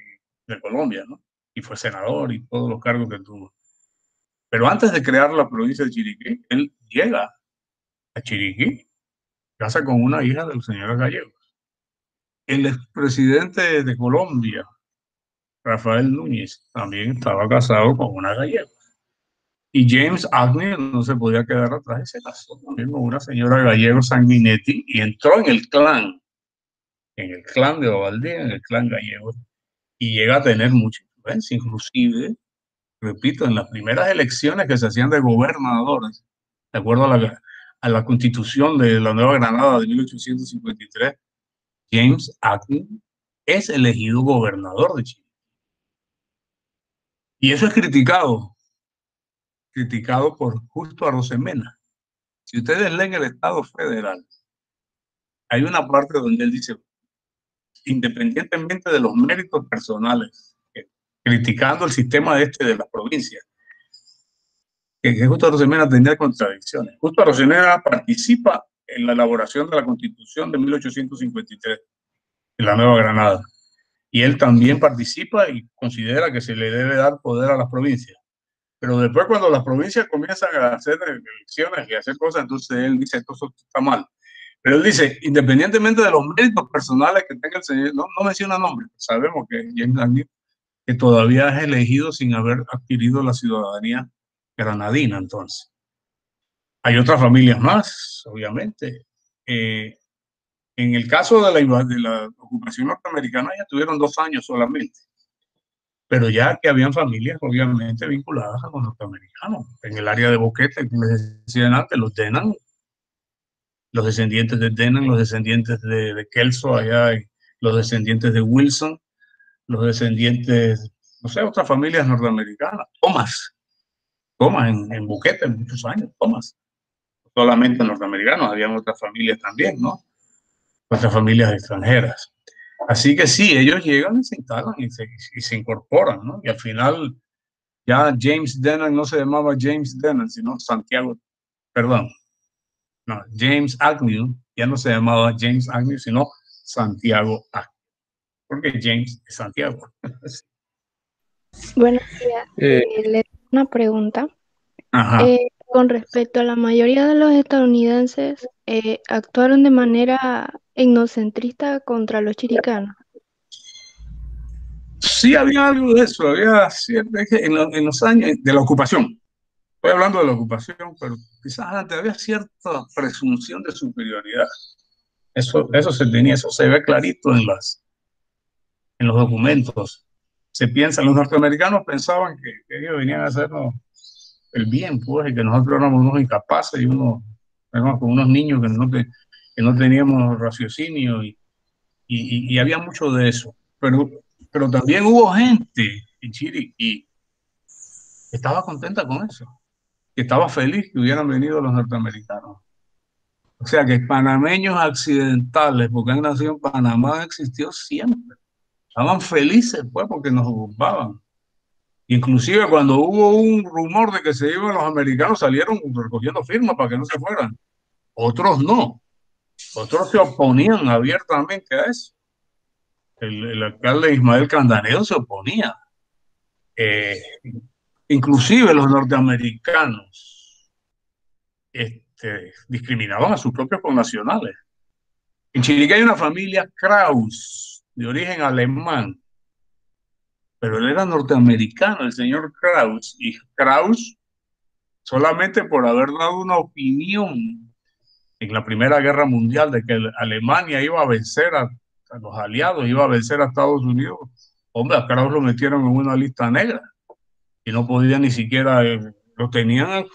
S2: de Colombia, ¿no? Y fue senador y todos los cargos que tuvo. Pero antes de crear la provincia de Chiriquí, él llega a Chiriquí, casa con una hija del señor Gallegos. El expresidente de Colombia, Rafael Núñez, también estaba casado con una gallega. Y James Agnew no se podía quedar atrás y se casó también con una señora gallego Sanguinetti y entró en el clan de Bobaldía, en el clan gallego, y llega a tener mucha influencia, inclusive, repito, en las primeras elecciones que se hacían de gobernadores, de acuerdo a la constitución de la Nueva Granada de 1853, James Agnew es elegido gobernador de Chile. Y eso es criticado por Justo Arosemena. Si ustedes leen el Estado Federal, hay una parte donde él dice, independientemente de los méritos personales, criticando el sistema de las provincias, que Justo Arosemena tenía contradicciones. Justo Arosemena participa en la elaboración de la Constitución de 1853, en la Nueva Granada. Y él también participa y considera que se le debe dar poder a las provincias. Pero después, cuando las provincias comienzan a hacer elecciones y a hacer cosas, entonces él dice, esto está mal. Pero él dice, independientemente de los méritos personales que tenga el señor, no menciona nombres, sabemos que James Agnew, que todavía es elegido sin haber adquirido la ciudadanía granadina, entonces. Hay otras familias más, obviamente. En el caso de la ocupación norteamericana, ya tuvieron 2 años solamente. Pero ya que habían familias obviamente vinculadas a los norteamericanos. En el área de Boquete, como les decían antes, los Denham, los descendientes de Denham, los descendientes de Kelso, allá, los descendientes de Wilson, los descendientes, no sé, otras familias norteamericanas. Thomas en Boquete, muchos años, Thomas. Solamente norteamericanos, habían otras familias también, ¿no? Otras familias extranjeras. Así que sí, ellos llegan y se instalan y se incorporan, ¿no? Y al final ya James Denham no se llamaba James Denham, sino Santiago, perdón, no, James Agnew ya no se llamaba James Agnew, sino Santiago Agnew, porque James es Santiago.
S4: Buenos días. Le tengo una pregunta.
S2: Ajá.
S4: Con respecto a la mayoría de los estadounidenses, actuaron de manera etnocentrista contra los chiricanos.
S2: Sí, había algo de eso, había en los años de la ocupación. Estoy hablando de la ocupación, pero quizás antes había cierta presunción de superioridad. Eso se tenía, eso se ve clarito en los documentos. Los norteamericanos pensaban que ellos venían a hacernos el bien, pues, y que nosotros éramos unos incapaces y éramos como unos niños que no teníamos raciocinio y había mucho de eso. Pero también hubo gente en Chiriquí estaba contenta con eso, que estaba feliz que hubieran venido los norteamericanos. O sea que panameños accidentales, porque han nacido en Panamá, han existido siempre. Estaban felices, pues, porque nos ocupaban. Inclusive cuando hubo un rumor de que se iban los americanos, salieron recogiendo firmas para que no se fueran. Otros no. Otros se oponían abiertamente a eso. El alcalde Ismael Candanedo se oponía. Eh, Inclusive los norteamericanos discriminaban a sus propios connacionales. En Chiriquí hay una familia Kraus, de origen alemán, pero él era norteamericano, el señor Kraus, y Kraus, solamente por haber dado una opinión en la Primera Guerra Mundial de que Alemania iba a vencer a los aliados, iba a vencer a Estados Unidos, hombre, a Kraus lo metieron en una lista negra y no podía ni siquiera, lo tenían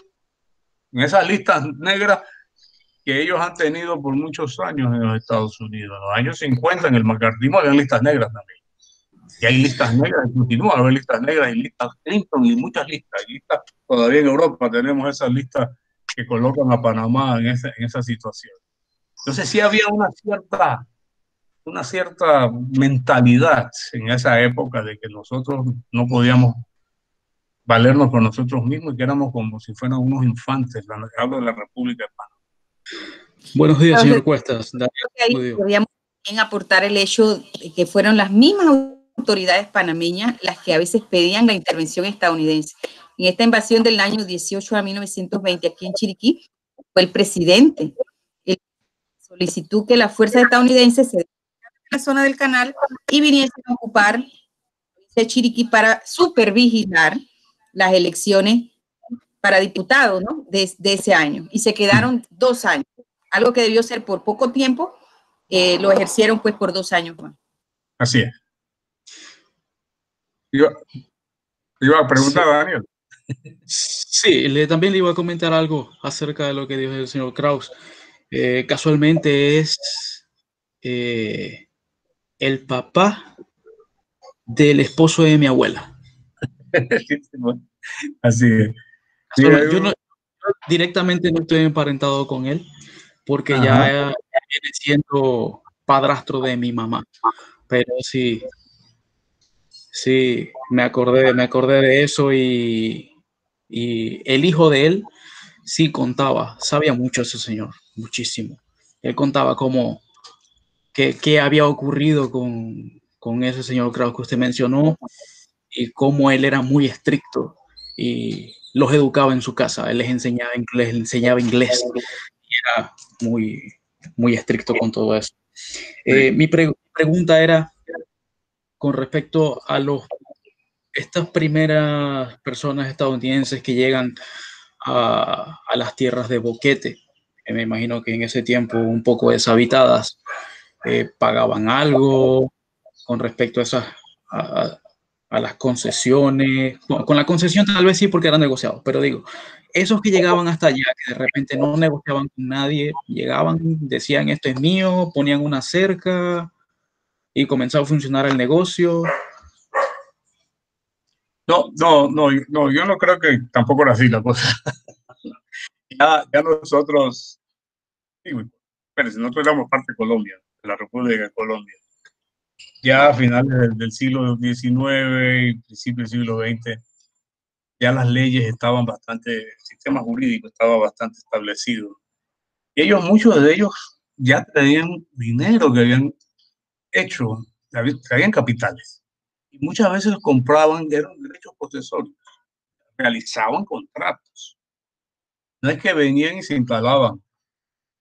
S2: en esas listas negras que ellos han tenido por muchos años en los Estados Unidos. En los años 50 en el macartismo había listas negras también. Y hay listas negras, continúa a haber listas negras y listas Clinton y muchas listas. Todavía en Europa tenemos esas listas que colocan a Panamá en esa situación. Entonces sí había una cierta mentalidad en esa época de que nosotros no podíamos valernos por nosotros mismos y que éramos como si fueran unos infantes. Hablo de la República de Panamá.
S5: Buenos días, señor Cuestas.
S1: Ahí podríamos también aportar el hecho de que fueron las mismas autoridades panameñas las que a veces pedían la intervención estadounidense. En esta invasión del año 18 a 1920 aquí en Chiriquí, fue el presidente el que solicitó que las fuerzas estadounidenses se retiraran de la zona del canal y viniesen a ocupar Chiriquí para supervigilar las elecciones para diputados, ¿no? de ese año. Y se quedaron 2 años. Algo que debió ser por poco tiempo, lo ejercieron pues por 2 años más.
S2: Así es. Iba a preguntar a Daniel.
S5: Sí, también le iba a comentar algo acerca de lo que dijo el señor Kraus. Casualmente es el papá del esposo de mi abuela.
S2: Así es.
S5: Sí, yo directamente no estoy emparentado con él porque ya viene siendo padrastro de mi mamá, pero sí, me acordé de eso y el hijo de él sí contaba, sabía mucho ese señor, muchísimo. Él contaba cómo, qué había ocurrido con ese señor Kraus que usted mencionó y cómo él era muy estricto y los educaba en su casa. Él les enseñaba inglés y era muy, muy estricto con todo eso. Mi pregunta era con respecto a estas primeras personas estadounidenses que llegan a las tierras de Boquete, que me imagino que en ese tiempo un poco deshabitadas, pagaban algo con respecto a esas a las concesiones. Con la concesión tal vez sí porque eran negociados, pero digo, esos que llegaban hasta allá, que de repente no negociaban con nadie, llegaban, decían esto es mío, ponían una cerca y comenzaba a funcionar el negocio.
S2: No, yo no creo que tampoco era así la cosa. ya nosotros, nosotros éramos parte de Colombia, de la República de Colombia. Ya a finales del siglo XIX y principios del siglo XX, ya las leyes estaban bastante, el sistema jurídico estaba bastante establecido. Y muchos de ellos ya tenían dinero que habían hecho, traían capitales. Y muchas veces compraban, eran derechos posesorios, realizaban contratos. No es que venían y se instalaban.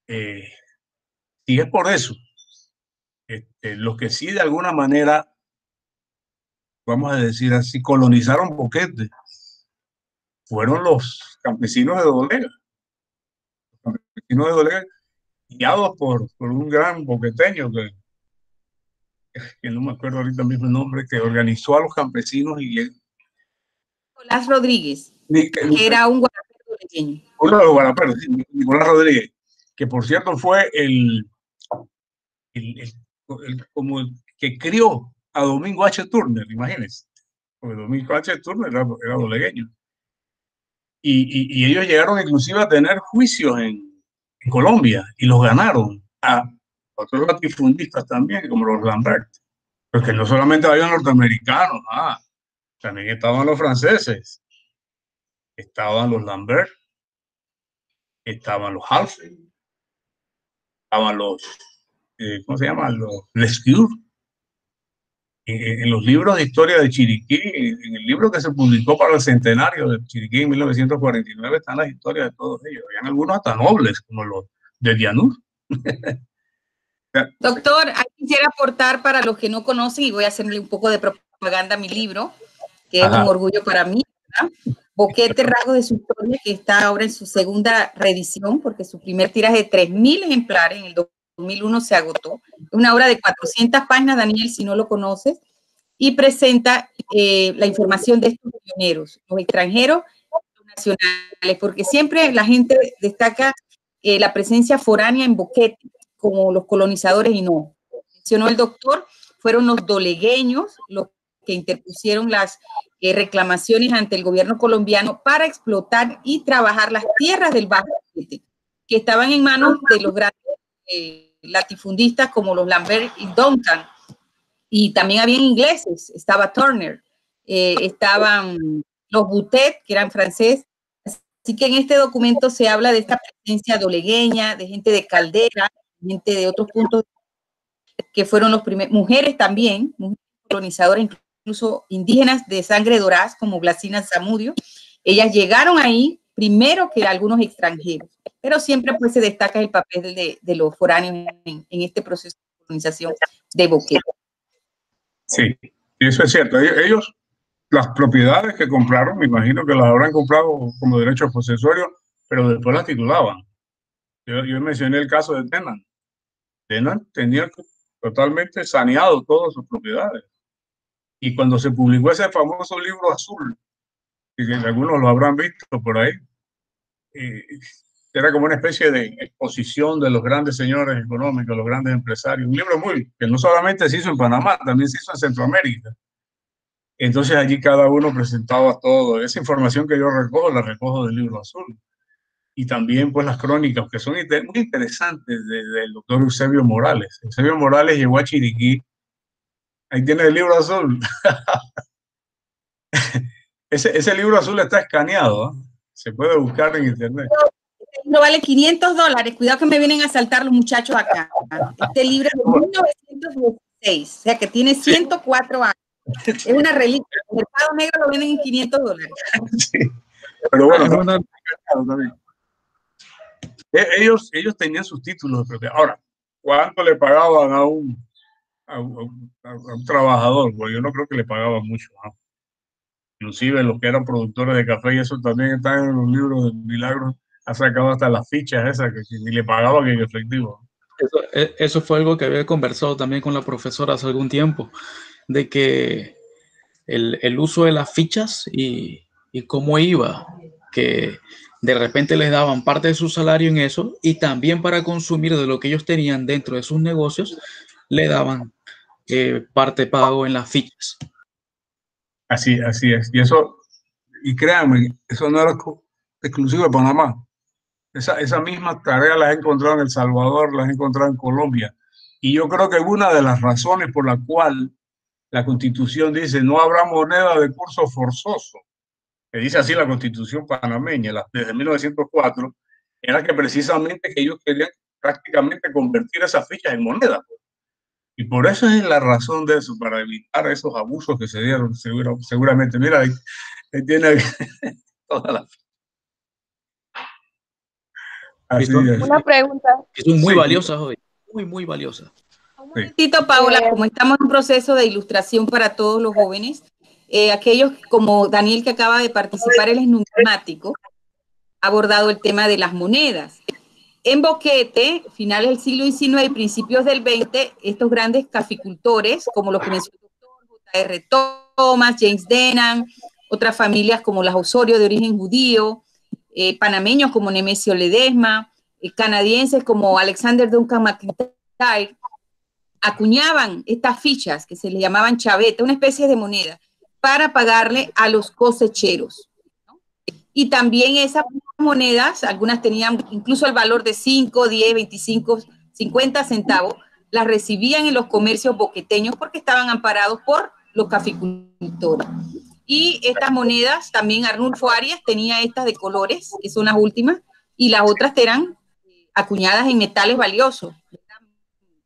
S2: Y es por eso. Los que sí de alguna manera, vamos a decir así, colonizaron Boquete, fueron los campesinos de Dolega. Los campesinos de Dolega, guiados por un gran boqueteño que no me acuerdo ahorita mismo el nombre, que organizó a los campesinos y
S1: Nicolás Rodríguez, que era un guarapero pequeño.
S2: Uno de los guaraperos, Nicolás Rodríguez, que por cierto fue como el que crió a Domingo H. Turner, imagínense. Porque Domingo H. Turner era dolegueño. y ellos llegaron inclusive a tener juicios en Colombia y los ganaron a otros latifundistas también, como los Lambert. Porque no solamente había norteamericanos, también estaban los franceses, estaban los Lambert, estaban los Halford, estaban los, ¿cómo se llaman? Los Lescure. En los libros de historia de Chiriquí, en el libro que se publicó para el centenario de Chiriquí en 1949, están las historias de todos ellos. Habían algunos hasta nobles, como los de Dianur.
S1: Doctor, quisiera aportar para los que no conocen, y voy a hacerle un poco de propaganda a mi libro, que es un orgullo para mí, ¿verdad? Boquete, rasgos de su historia, que está ahora en su segunda reedición, porque su primer tiraje de 3.000 ejemplares en el 2001 se agotó. Es una obra de 400 páginas, Daniel, si no lo conoces, y presenta la información de estos pioneros, los extranjeros, los nacionales, porque siempre la gente destaca la presencia foránea en Boquete, como los colonizadores, y no. Mencionó el doctor, fueron los dolegueños los que interpusieron las reclamaciones ante el gobierno colombiano para explotar y trabajar las tierras del Bajo Boquete, que estaban en manos de los grandes latifundistas como los Lambert y Duncan. Y también habían ingleses, estaba Turner, estaban los Boutet, que eran franceses. Así que en este documento se habla de esta presencia dolegueña, de gente de Caldera, gente de otros puntos que fueron los primeros, mujeres también, mujeres colonizadoras, incluso indígenas de sangre dorada, como Blasina Zamudio. Ellas llegaron ahí primero que algunos extranjeros, pero siempre pues se destaca el papel de los foráneos en este proceso de colonización de Boquete.
S2: Sí, eso es cierto. Ellos, las propiedades que compraron, me imagino que las habrán comprado como derechos posesorios, pero después las titulaban. Yo mencioné el caso de Tennant. Tennant tenía totalmente saneado todas sus propiedades. Y cuando se publicó ese famoso libro azul, que algunos lo habrán visto por ahí, era como una especie de exposición de los grandes señores económicos, los grandes empresarios. Un libro que no solamente se hizo en Panamá, también se hizo en Centroamérica. Entonces allí cada uno presentaba todo. Esa información que yo recojo, la recojo del libro azul. Y también pues las crónicas, que son muy interesantes, del doctor Eusebio Morales. Eusebio Morales llegó a Chiriquí. Ahí tiene el libro azul. Ese libro azul está escaneado, ¿eh? Se puede buscar en internet.
S1: Este libro vale $500. Cuidado que me vienen a saltar los muchachos acá. Este libro es de 1916, o sea que tiene 104 años. Es una reliquia. El mercado negro lo venden en $500.
S2: Sí. Pero bueno, ellos tenían sus títulos de propiedad. Ahora, ¿cuánto le pagaban a un trabajador? Pues yo no creo que le pagaban mucho, ¿no? Inclusive los que eran productores de café, y eso también está en los libros de Milagros, ha sacado hasta las fichas esas que ni le pagaban en efectivo.
S5: Eso fue algo que había conversado también con la profesora hace algún tiempo, de que el uso de las fichas y cómo iba, que de repente les daban parte de su salario en eso, y también para consumir de lo que ellos tenían dentro de sus negocios, le daban parte pago en las fichas.
S2: Así es. Y créanme, eso no era exclusivo de Panamá. Esa misma tarea la he encontrado en El Salvador, la he encontrado en Colombia. Y yo creo que una de las razones por la cual la Constitución dice no habrá moneda de curso forzoso, que dice así la Constitución panameña desde 1904, era que precisamente que ellos querían prácticamente convertir esas fichas en moneda. Y por eso es la razón de eso, para evitar esos abusos que se dieron seguramente. Mira, ahí tiene toda la...
S5: Así
S6: es. Una pregunta.
S5: Son muy valiosas hoy, muy valiosas.
S1: Un momentito, Paola, como estamos en un proceso de ilustración para todos los jóvenes, aquellos como Daniel, que acaba de participar, él es numismático, ha abordado el tema de las monedas. En Boquete, finales del siglo XIX y principios del XX, estos grandes caficultores, como los que mencionó el doctor J.R. Thomas, James Denham, otras familias como las Osorio de origen judío, panameños como Nemesio Ledesma, canadienses como Alexander Duncan McIntyre, acuñaban estas fichas que se le llamaban chaveta, una especie de moneda, para pagarle a los cosecheros, ¿no? y también esas monedas, algunas tenían incluso el valor de 5, 10, 25, 50 centavos, las recibían en los comercios boqueteños porque estaban amparados por los caficultores. Y estas monedas, también Arnulfo Arias tenía estas de colores, que son las últimas, y las otras eran acuñadas en metales valiosos.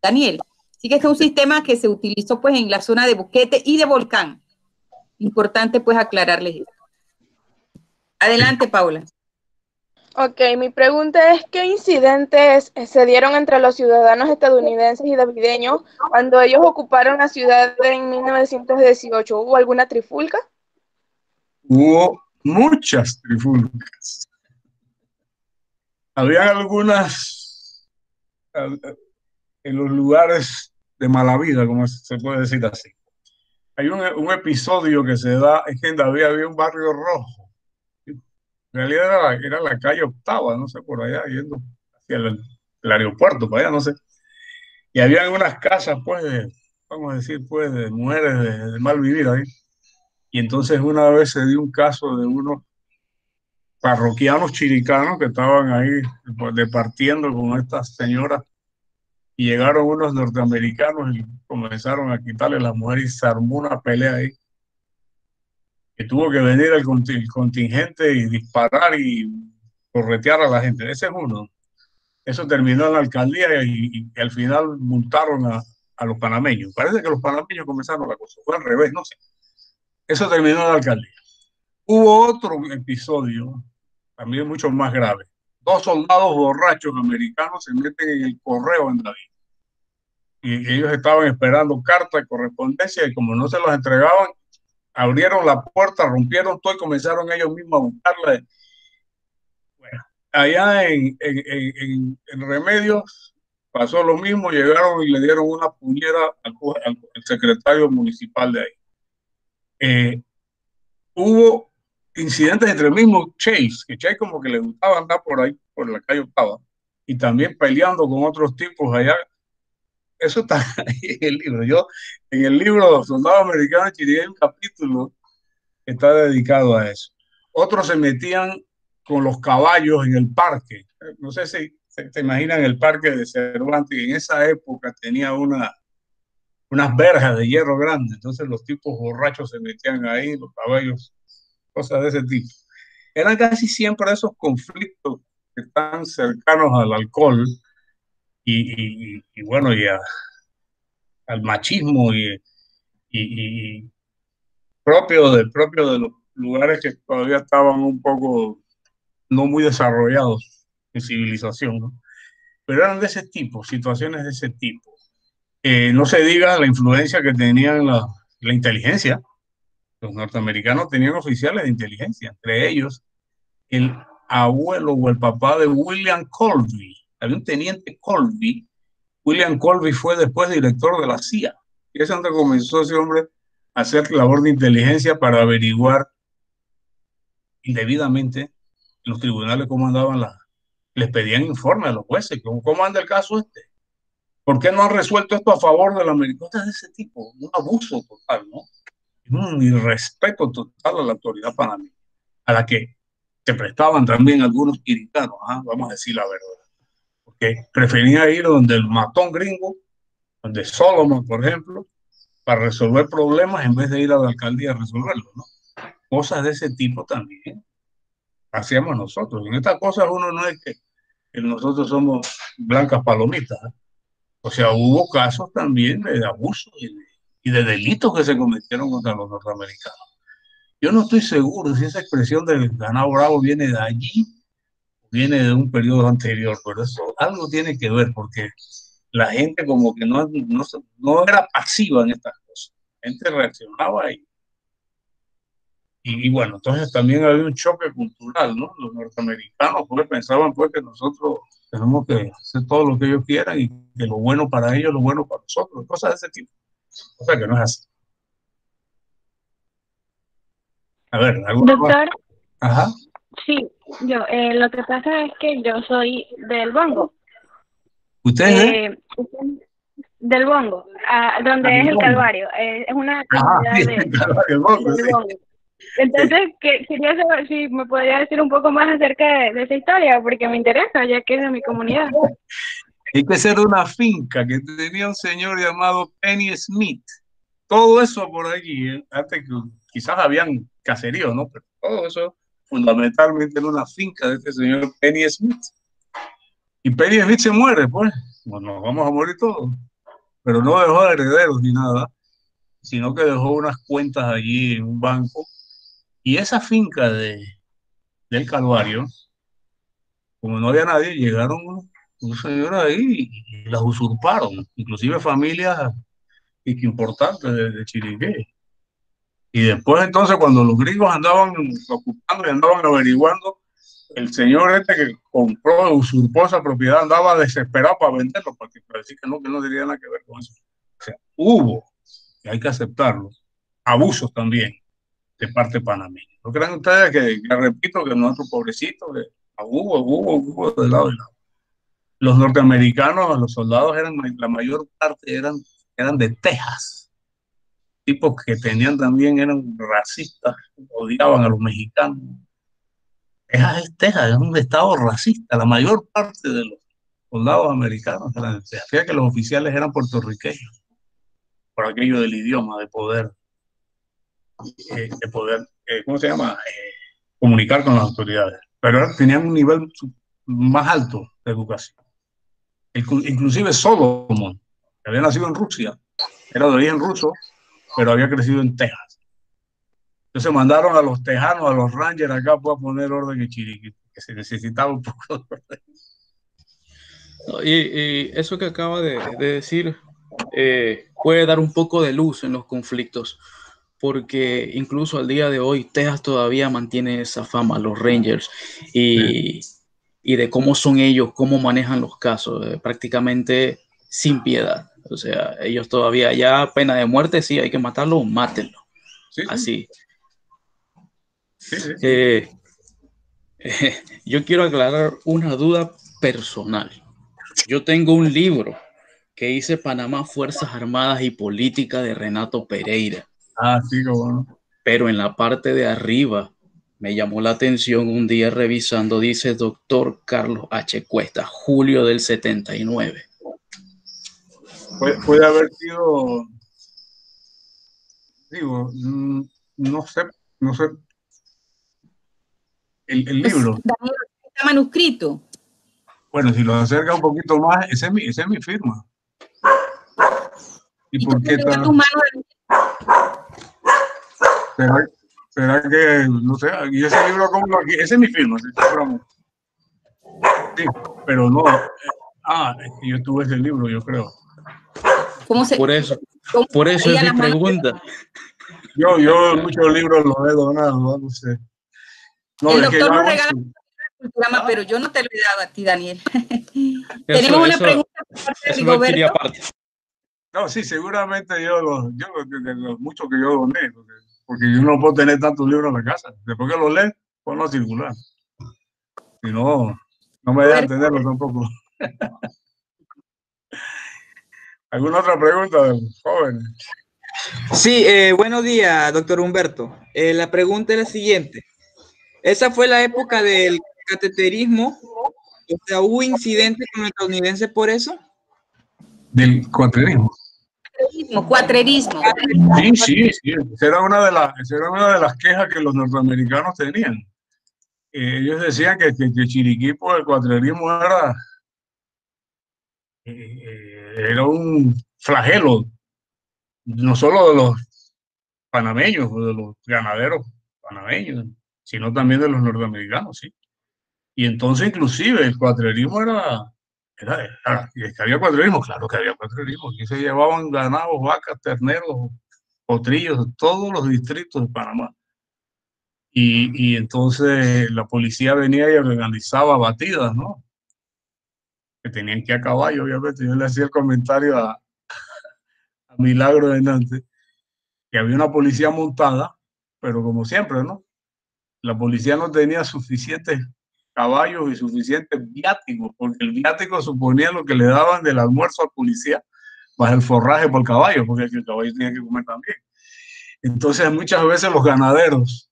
S1: Daniel. Así que este es un sistema que se utilizó pues en la zona de Boquete y de Volcán. Importante pues aclararles esto. Adelante, Paula.
S6: Ok, mi pregunta es, ¿qué incidentes se dieron entre los ciudadanos estadounidenses y davideños cuando ellos ocuparon la ciudad en 1918? ¿Hubo alguna trifulca?
S2: Hubo muchas trifulcas. Había algunas en los lugares de mala vida, como se puede decir así. Hay un episodio que se da, es que en David había un barrio rojo. En realidad era la calle Octava, no sé, por allá, yendo hacia el aeropuerto, para allá, no sé. Y había unas casas, pues, vamos a decir, pues, de mujeres de mal vivir ahí. Y entonces una vez se dio un caso de unos parroquianos chiricanos que estaban ahí pues, departiendo con estas señoras, y llegaron unos norteamericanos y comenzaron a quitarle las mujeres y se armó una pelea ahí. Que tuvo que venir el contingente y disparar y corretear a la gente. Ese es uno. Eso terminó en la alcaldía y al final multaron a los panameños. Parece que los panameños comenzaron la cosa. Fue al revés, no sé. Eso terminó en la alcaldía. Hubo otro episodio, también mucho más grave. 2 soldados borrachos americanos se meten en el correo en David. Y ellos estaban esperando carta de correspondencia y como no se los entregaban, abrieron la puerta, rompieron todo y comenzaron ellos mismos a buscarla. Bueno, allá en Remedios pasó lo mismo, llegaron y le dieron una puñera al secretario municipal de ahí. Hubo incidentes entre el mismo Chase, que Chase como que le gustaba andar por ahí, por la calle Octava, y también peleando con otros tipos allá. Eso está ahí en el libro. Yo, en el libro Soldado Americano de Chiriquí, hay un capítulo que está dedicado a eso. Otros se metían con los caballos en el parque. No sé si te imaginan el parque de Cervantes, en esa época tenía unas verjas de hierro grandes, entonces los tipos borrachos se metían ahí, los caballos, cosas de ese tipo. Eran casi siempre esos conflictos que están cercanos al alcohol y bueno, al machismo y propio de los lugares que todavía estaban un poco no muy desarrollados en civilización, ¿no? Pero eran de ese tipo, situaciones de ese tipo. No se diga la influencia que tenían la inteligencia. Los norteamericanos tenían oficiales de inteligencia, entre ellos el abuelo o el papá de William Colby. Había un teniente Colby. William Colby fue después director de la CIA. Y es donde comenzó ese hombre a hacer labor de inteligencia para averiguar indebidamente en los tribunales cómo andaban les pedían informes a los jueces, cómo anda el caso este. ¿Por qué no han resuelto esto a favor de la americana? De ese tipo, un abuso total, ¿no? Un irrespeto total a la autoridad panameña, a la que se prestaban también algunos quiricanos, vamos a decir la verdad, porque preferían ir donde el matón gringo, donde Solomon, por ejemplo, para resolver problemas en vez de ir a la alcaldía a resolverlos, ¿no? Cosas de ese tipo también hacíamos nosotros. En estas cosas uno no es que nosotros somos blancas palomitas, ¿eh? O sea, hubo casos también de abuso y de delitos que se cometieron contra los norteamericanos. Yo no estoy seguro si esa expresión del ganado bravo viene de allí o viene de un periodo anterior, pero eso algo tiene que ver porque la gente como que no era pasiva en estas cosas. La gente reaccionaba y bueno, entonces también había un choque cultural, ¿no? Los norteamericanos pues pensaban pues que nosotros tenemos que hacer todo lo que ellos quieran y que lo bueno para ellos, lo bueno para nosotros, cosas de ese tipo. O sea que no es así. A ver, ¿alguna más?
S4: Doctor,
S2: Ajá.
S4: sí, yo, lo que pasa es que yo soy del Bongo.
S2: ¿Usted
S4: Del Bongo, donde es el
S2: Bongo.
S4: Calvario. Es una comunidad
S2: Sí,
S4: del
S2: Bongo,
S4: Bongo. Entonces, quería saber si me podría decir un poco más acerca de esa historia, porque me interesa, ya que es de mi comunidad.
S2: Hay que ser una finca que tenía un señor llamado Penny Smith. Todo eso por allí, antes que quizás habían caseríos, ¿no? Pero todo eso fundamentalmente en una finca de este señor Penny Smith. Y Penny Smith se muere, pues. Bueno, nos vamos a morir todos. Pero no dejó herederos ni nada, sino que dejó unas cuentas allí en un banco. Y esa finca del Calvario, como no había nadie, llegaron unos señores ahí y las usurparon, inclusive familias importantes de Chiriquí. Y después entonces cuando los gringos andaban ocupando y andaban averiguando, el señor este que compró, usurpó esa propiedad, andaba desesperado para venderlo, para decir que no tenía nada que ver con eso. O sea, hubo, y hay que aceptarlo, abusos también de parte panameña. ¿No creen ustedes que repito, que nuestro pobrecito, que hubo de lado y lado? Los norteamericanos, los soldados, la mayor parte eran de Texas, tipos que eran racistas, odiaban a los mexicanos. Texas es un estado racista, la mayor parte de los soldados americanos eran de Texas. Fíjate que los oficiales eran puertorriqueños, por aquello del idioma, de poder, ¿cómo se llama? Comunicar con las autoridades. Pero tenían un nivel más alto de educación. Inclusive Solomon, que había nacido en Rusia, era de origen ruso, pero había crecido en Texas. Entonces mandaron a los tejanos, a los rangers acá para poner orden en Chiriquí, que se necesitaba un poco de orden.
S5: Y eso que acaba de decir puede dar un poco de luz en los conflictos, porque incluso al día de hoy Texas todavía mantiene esa fama, los Rangers, y de cómo son ellos, cómo manejan los casos, prácticamente sin piedad. O sea, ellos todavía, ya pena de muerte, sí, hay que matarlo, mátenlo. Sí, así. Sí. Yo quiero aclarar una duda personal. Yo tengo un libro que dice Panamá, Fuerzas Armadas y Política de Renato Pereira.
S2: Ah, sí, bueno.
S5: Pero en la parte de arriba me llamó la atención un día revisando, dice Dr. Carlos H. Cuesta, julio del 79.
S2: Puede haber sido, digo, no sé, el libro.
S1: Daniel, ¿está manuscrito?
S2: Bueno, si lo acerca un poquito más, esa es mi firma. ¿Y por qué está? ¿Será que, no sé, y ese libro como aquí? Ese es mi firma, sí, pero no. Yo tuve ese libro, yo creo.
S5: Por eso es mi pregunta.
S2: Yo muchos libros los he donado, no sé. No,
S1: el doctor nos regala el programa, pero yo no te lo he dado a ti, Daniel. Tenemos una pregunta por parte de Rigoberto.
S2: No, sí, seguramente yo de los muchos que yo doné, porque yo no puedo tener tantos libros en la casa. Después que los lees, ponlo a circular. Si no, no me dejan tenerlo tampoco. ¿Alguna otra pregunta, jóvenes?
S7: Sí, buenos días, doctor Humberto. La pregunta es la siguiente. ¿Esa fue la época del cateterismo? O sea, ¿hubo incidentes con los estadounidenses por eso?
S2: Del cuatrerismo.
S1: Cuatrerismo.
S2: Sí. Esa era una de las quejas que los norteamericanos tenían. Ellos decían que Chiriquí, por el cuatrerismo era un flagelo, no solo de los panameños o de los ganaderos panameños, sino también de los norteamericanos, sí. Y entonces inclusive el cuatrerismo había cuatrerismo, claro que había cuatrerismo. Aquí se llevaban ganados, vacas, terneros, potrillos de todos los distritos de Panamá. Y entonces la policía venía y organizaba batidas, ¿no? Que tenían que ir a caballo, obviamente. Yo le hacía el comentario a Milagro de Nantes, que había una policía montada, pero como siempre, ¿no? La policía no tenía suficientes caballos y suficientes viáticos, porque el viático suponía lo que le daban del almuerzo al policía, más el forraje por caballo, porque el caballo tenía que comer también. Entonces muchas veces los ganaderos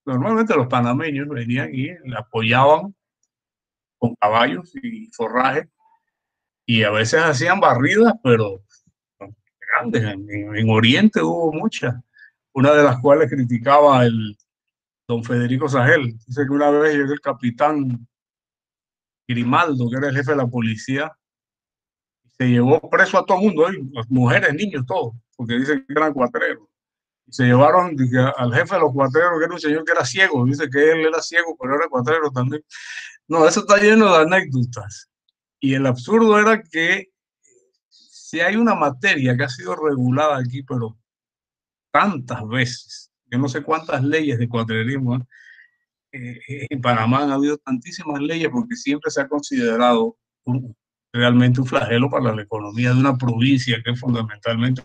S2: normalmente los panameños venían y le apoyaban con caballos y forraje, y a veces hacían barridas, pero grandes. En Oriente hubo muchas, una de las cuales criticaba el don Federico Sagel. Dice que una vez llegó el capitán Grimaldo, que era el jefe de la policía, se llevó preso a todo el mundo, mujeres, niños, todos, porque dicen que eran cuatreros. Se llevaron al jefe de los cuatreros, que era un señor que era ciego. Dice que él era ciego, pero era cuatrero también. No, eso está lleno de anécdotas. Y el absurdo era que si hay una materia que ha sido regulada aquí, pero tantas veces, yo no sé cuántas leyes de cuatrerismo, en Panamá han habido tantísimas leyes porque siempre se ha considerado realmente un flagelo para la economía de una provincia que es fundamentalmente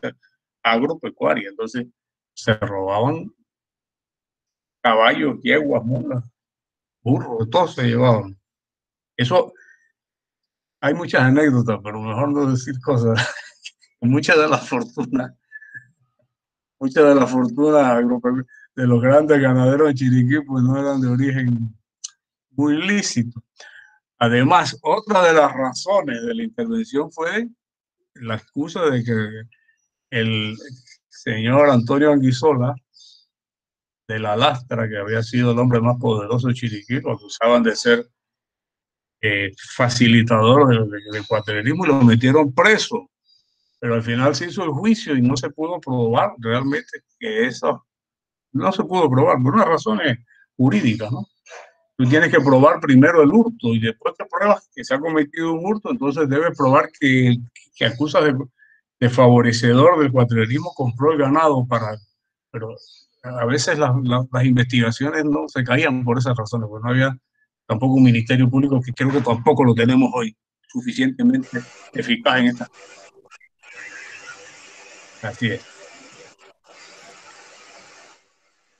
S2: agropecuaria. Entonces se robaban caballos, yeguas, mulas, burros, todo se llevaban. Eso, hay muchas anécdotas, pero mejor no decir cosas. Muchas de las fortunas de los grandes ganaderos de Chiriquí, pues no eran de origen muy lícito. Además, otra de las razones de la intervención fue la excusa de que el señor Antonio Anguissola, de la Lastra, que había sido el hombre más poderoso de Chiriquí, lo acusaban de ser facilitador del cuatrerismo y lo metieron preso. Pero al final se hizo el juicio y no se pudo probar realmente que eso no se pudo probar por unas razones jurídicas, ¿no? Tú tienes que probar primero el hurto y después que pruebas que se ha cometido un hurto, entonces debes probar que acusa de favorecedor del cuatrerismo compró el ganado para... Pero a veces las investigaciones no se caían por esas razones, porque no había tampoco un ministerio público, que creo que tampoco lo tenemos hoy, suficientemente eficaz en esta. Así es.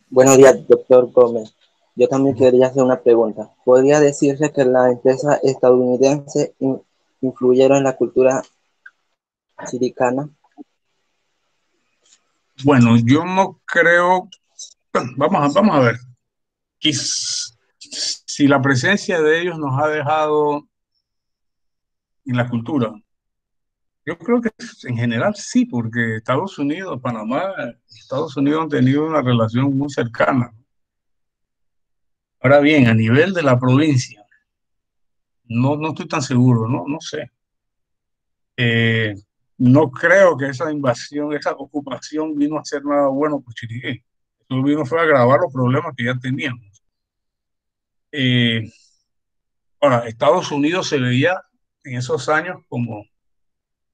S8: Buenos días, doctor Gómez. Yo también quería hacer una pregunta. ¿Podría decirse que las empresas estadounidenses influyeron en la cultura chiricana?
S2: Bueno, yo no creo. Vamos a ver. Si la presencia de ellos nos ha dejado en la cultura, yo creo que en general sí, porque Estados Unidos, Panamá, Estados Unidos han tenido una relación muy cercana. Ahora bien, a nivel de la provincia, no estoy tan seguro, no sé. No creo que esa invasión, esa ocupación vino a hacer nada bueno por Chiriquí. Eso vino fue a agravar los problemas que ya teníamos. Ahora, Estados Unidos se veía en esos años como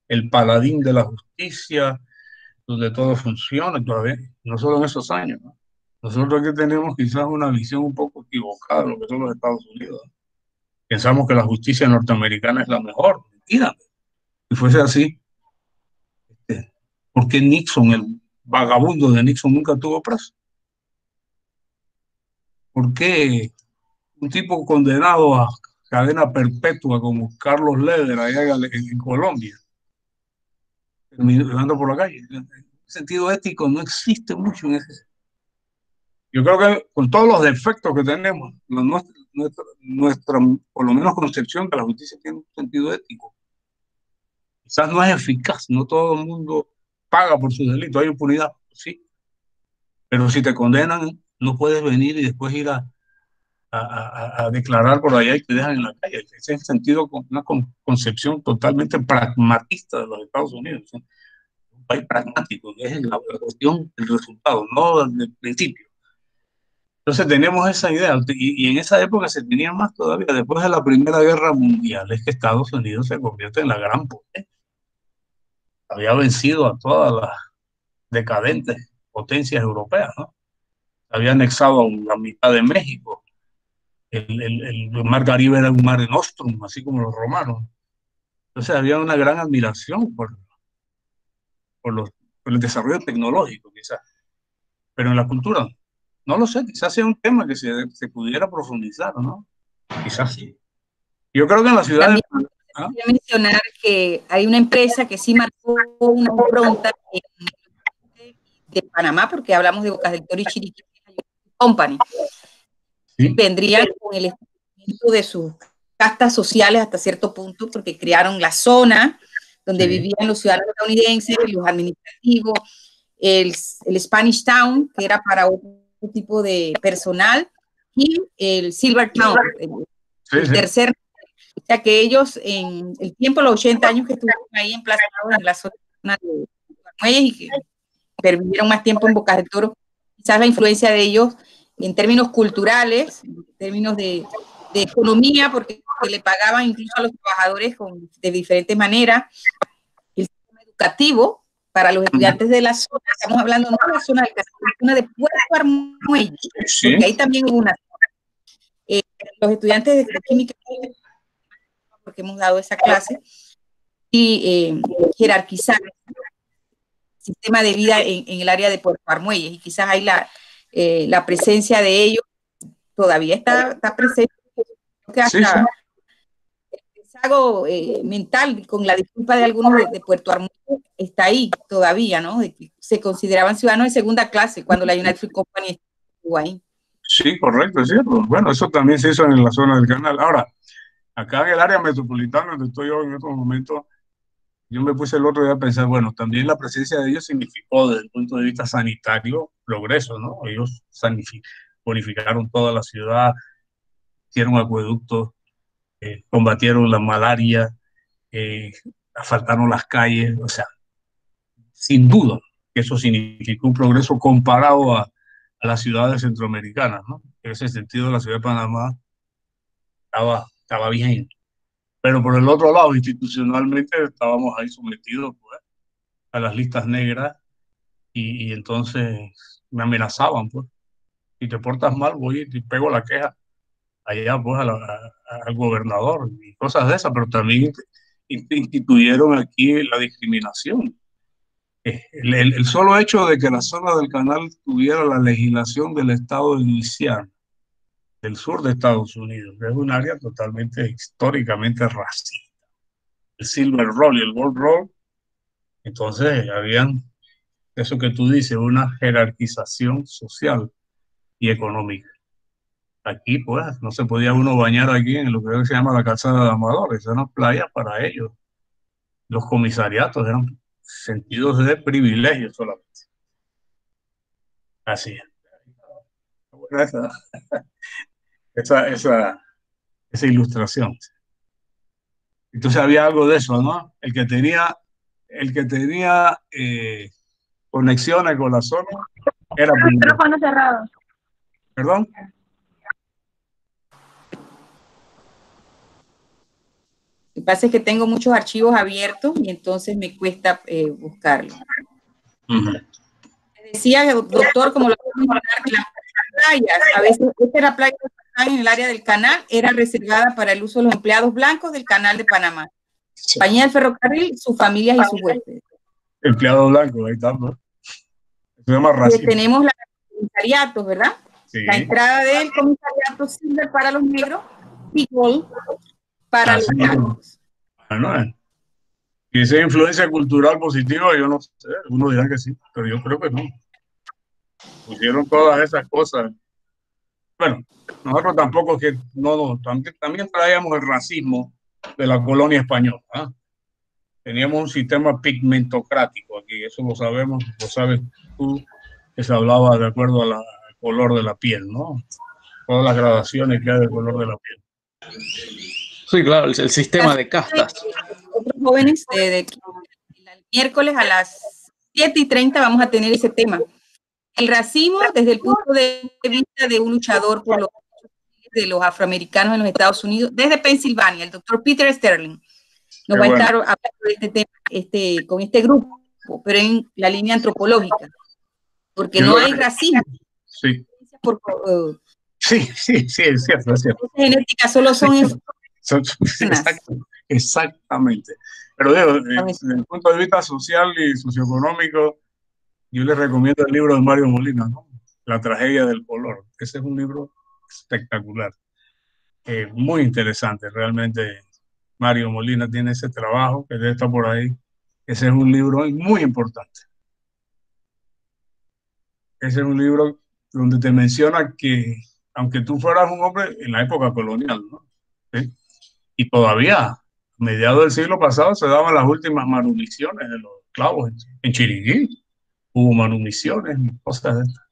S2: el paladín de la justicia, donde todo funciona, todavía, no solo en esos años, ¿no? Nosotros aquí tenemos quizás una visión un poco equivocada de lo que son los Estados Unidos. Pensamos que la justicia norteamericana es la mejor. Mentira. Si fuese así, ¿por qué Nixon, el vagabundo de Nixon, nunca tuvo preso? ¿Por qué un tipo condenado a cadena perpetua como Carlos Leder allá en Colombia terminando por la calle? El sentido ético no existe mucho en ese. Yo creo que con todos los defectos que tenemos, nuestra por lo menos concepción de la justicia tiene un sentido ético. Quizás no es eficaz, no todo el mundo paga por sus delitos, hay impunidad, sí. Pero si te condenan, no puedes venir y después ir a declarar por allá y te dejan en la calle. Ese es el sentido, una concepción totalmente pragmatista de los Estados Unidos. ¿Sí? Un país pragmático, que es la cuestión del resultado, no del principio. Entonces tenemos esa idea, y en esa época se tenía más todavía. Después de la Primera Guerra Mundial es que Estados Unidos se convierte en la gran potencia. Había vencido a todas las decadentes potencias europeas, ¿no? Había anexado a la mitad de México. El mar Caribe era un mare nostrum, así como los romanos. Entonces había una gran admiración por el desarrollo tecnológico, quizás. Pero en la cultura, no lo sé, quizás sea un tema que se pudiera profundizar, ¿no? Quizás sí. Yo creo que en la ciudad
S1: Quiero mencionar que hay una empresa que sí marcó una impronta de Panamá, porque hablamos de Bocas del Toro y Chiriquí Company.
S2: Sí.
S1: Vendrían con el establecimiento de sus castas sociales hasta cierto punto, porque crearon la zona donde vivían los ciudadanos estadounidenses, los administrativos, el Spanish Town, que era para otro tipo de personal, y el Silver Town, el tercer. O sea que ellos en el tiempo, los 80 años que estuvieron ahí emplazados en la zona de Muelles y que pervivieron más tiempo en Bocas del Toro, quizás la influencia de ellos en términos culturales, en términos de economía, porque le pagaban incluso a los trabajadores de diferentes maneras, el sistema educativo para los estudiantes de la zona, estamos hablando no de la zona del casino, la zona de Puerto Armuelles, porque ahí también hubo una zona. Los estudiantes de química, porque hemos dado esa clase, y jerarquizar el sistema de vida en el área de Puerto Armuelles, y quizás ahí la presencia de ellos todavía está presente, que hasta el rezago mental, con la disculpa de algunos de Puerto Armuelles, está ahí todavía, ¿no? De que se consideraban ciudadanos de segunda clase cuando la United Fruit Company estuvo ahí.
S2: Sí, correcto, es cierto. Bueno, eso también se hizo en la zona del canal. Ahora, acá en el área metropolitana donde estoy yo en estos momentos, yo me puse el otro día a pensar, bueno, también la presencia de ellos significó desde el punto de vista sanitario progreso, ¿no? Ellos bonificaron toda la ciudad, hicieron acueductos, combatieron la malaria, asfaltaron las calles, o sea, sin duda que eso significó un progreso comparado a las ciudades centroamericanas, ¿no? En ese sentido, la ciudad de Panamá estaba bien. Pero por el otro lado, institucionalmente estábamos ahí sometidos, pues, a las listas negras y entonces me amenazaban, pues. Si te portas mal, voy y te pego la queja allá, pues, al gobernador y cosas de esas, pero también instituyeron aquí la discriminación. El solo hecho de que la zona del canal tuviera la legislación del estado de Luisiana, del sur de Estados Unidos, que es un área totalmente históricamente racista. El Silver Roll y el Gold Roll, entonces habían, eso que tú dices, una jerarquización social y económica. Aquí, pues, no se podía uno bañar aquí en lo que se llama la calzada de Amadores, eran playas para ellos. Los comisariatos eran sentidos de privilegio solamente. Así es. Bueno, esa ilustración. Entonces había algo de eso, ¿no? El que tenía conexiones con la zona era
S6: micrófono cerrado.
S2: ¿Perdón?
S1: Lo que pasa es que tengo muchos archivos abiertos y entonces me cuesta buscarlo. Decía el doctor, como lo vamos a hablar, las playas, a veces esta era playa en el área del canal, era reservada para el uso de los empleados blancos del canal de Panamá. Compañía del ferrocarril, sus familias y sus huéspedes.
S2: Empleados blancos, ahí está, ¿no? Se llama racismo.
S1: Tenemos los comisariatos, ¿verdad?
S2: Sí.
S1: La entrada del comisariato Silver para los negros y Gold para los blancos.
S2: Bueno, y esa influencia cultural positiva, yo no sé, uno dirá que sí, pero yo creo que no. Pusieron todas esas cosas. Bueno, nosotros tampoco que también traíamos el racismo de la colonia española, ¿eh? Teníamos un sistema pigmentocrático aquí, eso lo sabemos, lo sabes tú, que se hablaba de acuerdo al color de la piel, ¿no? Todas las gradaciones que hay del color de la piel.
S5: Sí, claro, el sistema de castas.
S1: Otros jóvenes, el miércoles a las 7:30 vamos a tener ese tema. El racismo desde el punto de vista de un luchador por los derechos de los afroamericanos en los Estados Unidos, desde Pensilvania, el doctor Peter Sterling. Nos va a estar hablando de este tema con este grupo, pero en la línea antropológica, porque no hay racismo.
S2: Sí. Sí, es cierto.
S1: Genética solo son
S2: exactamente. Pero digo, desde el punto de vista social y socioeconómico, yo les recomiendo el libro de Mario Molina, ¿no? La tragedia del color. Ese es un libro espectacular, muy interesante. Realmente Mario Molina tiene ese trabajo que debe estar por ahí. Ese es un libro muy importante. Ese es un libro donde te menciona que aunque tú fueras un hombre en la época colonial, ¿no? ¿Sí? Y todavía, a mediados del siglo pasado, se daban las últimas manumisiones de los esclavos en Chiriquí. Hubo manumisiones y cosas de estas.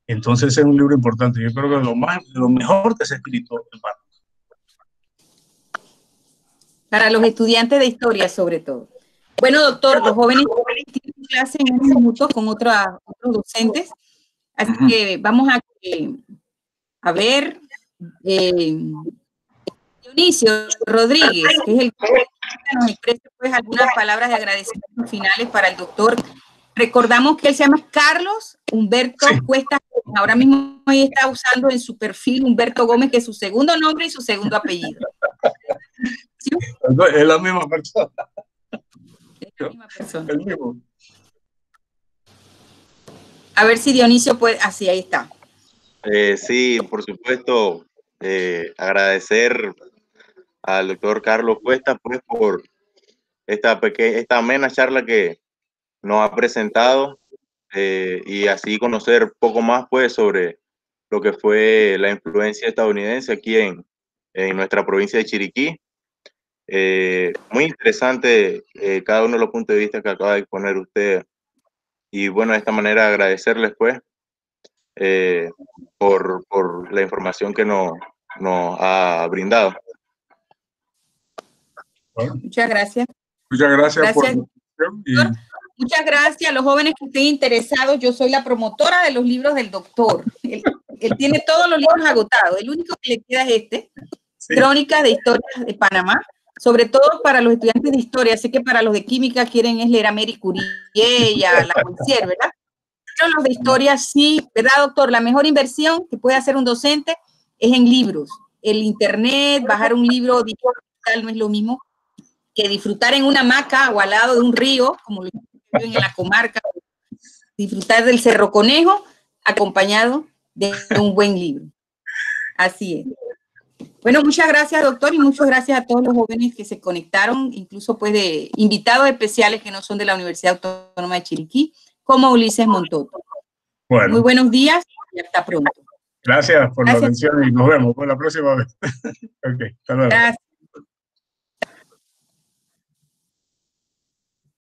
S2: Entonces ese es un libro importante. Yo creo que lo mejor que se ha escrito en Panamá.
S1: Para los estudiantes de historia, sobre todo. Bueno, doctor, los jóvenes tienen clase en un minuto con otros docentes. Así que vamos a ver. Dionisio Rodríguez, que es el que nos expresa pues algunas palabras de agradecimiento finales para el doctor. Recordamos que él se llama Carlos Humberto Cuesta. Ahora mismo ahí está usando en su perfil Humberto Gómez, que es su segundo nombre y su segundo apellido. ¿Sí?
S2: Es la misma persona.
S1: Es la misma persona.
S2: El mismo.
S1: A ver si Dionisio puede. Así, ahí está.
S9: Sí, por supuesto, agradecer al doctor Carlos Cuesta pues, por esta amena charla que nos ha presentado y así conocer poco más pues, sobre lo que fue la influencia estadounidense aquí en nuestra provincia de Chiriquí. Muy interesante cada uno de los puntos de vista que acaba de exponer usted. Y bueno, de esta manera agradecerles pues por la información que nos ha brindado.
S1: Bueno, muchas gracias.
S2: Muchas gracias. Por
S1: muchas gracias a los jóvenes que estén interesados. Yo soy la promotora de los libros del doctor. Él tiene todos los libros agotados. El único que le queda es este, sí. Crónicas de Historias de Panamá, sobre todo para los estudiantes de historia. Sé que para los de química quieren leer a Mary Curie y a Lavoisier, ¿verdad? Pero los de historia sí, ¿verdad, doctor? La mejor inversión que puede hacer un docente es en libros. El internet, bajar un libro digital no es lo mismo que disfrutar en una hamaca o al lado de un río, como lo viven en la comarca, disfrutar del Cerro Conejo acompañado de un buen libro. Así es. Bueno, muchas gracias, doctor, y muchas gracias a todos los jóvenes que se conectaron, incluso pues de invitados especiales que no son de la Universidad Autónoma de Chiriquí, como Ulises Montoto. Bueno. Muy buenos días y hasta pronto.
S2: Gracias por la atención y nos vemos la próxima vez. Okay, hasta luego.
S1: Gracias.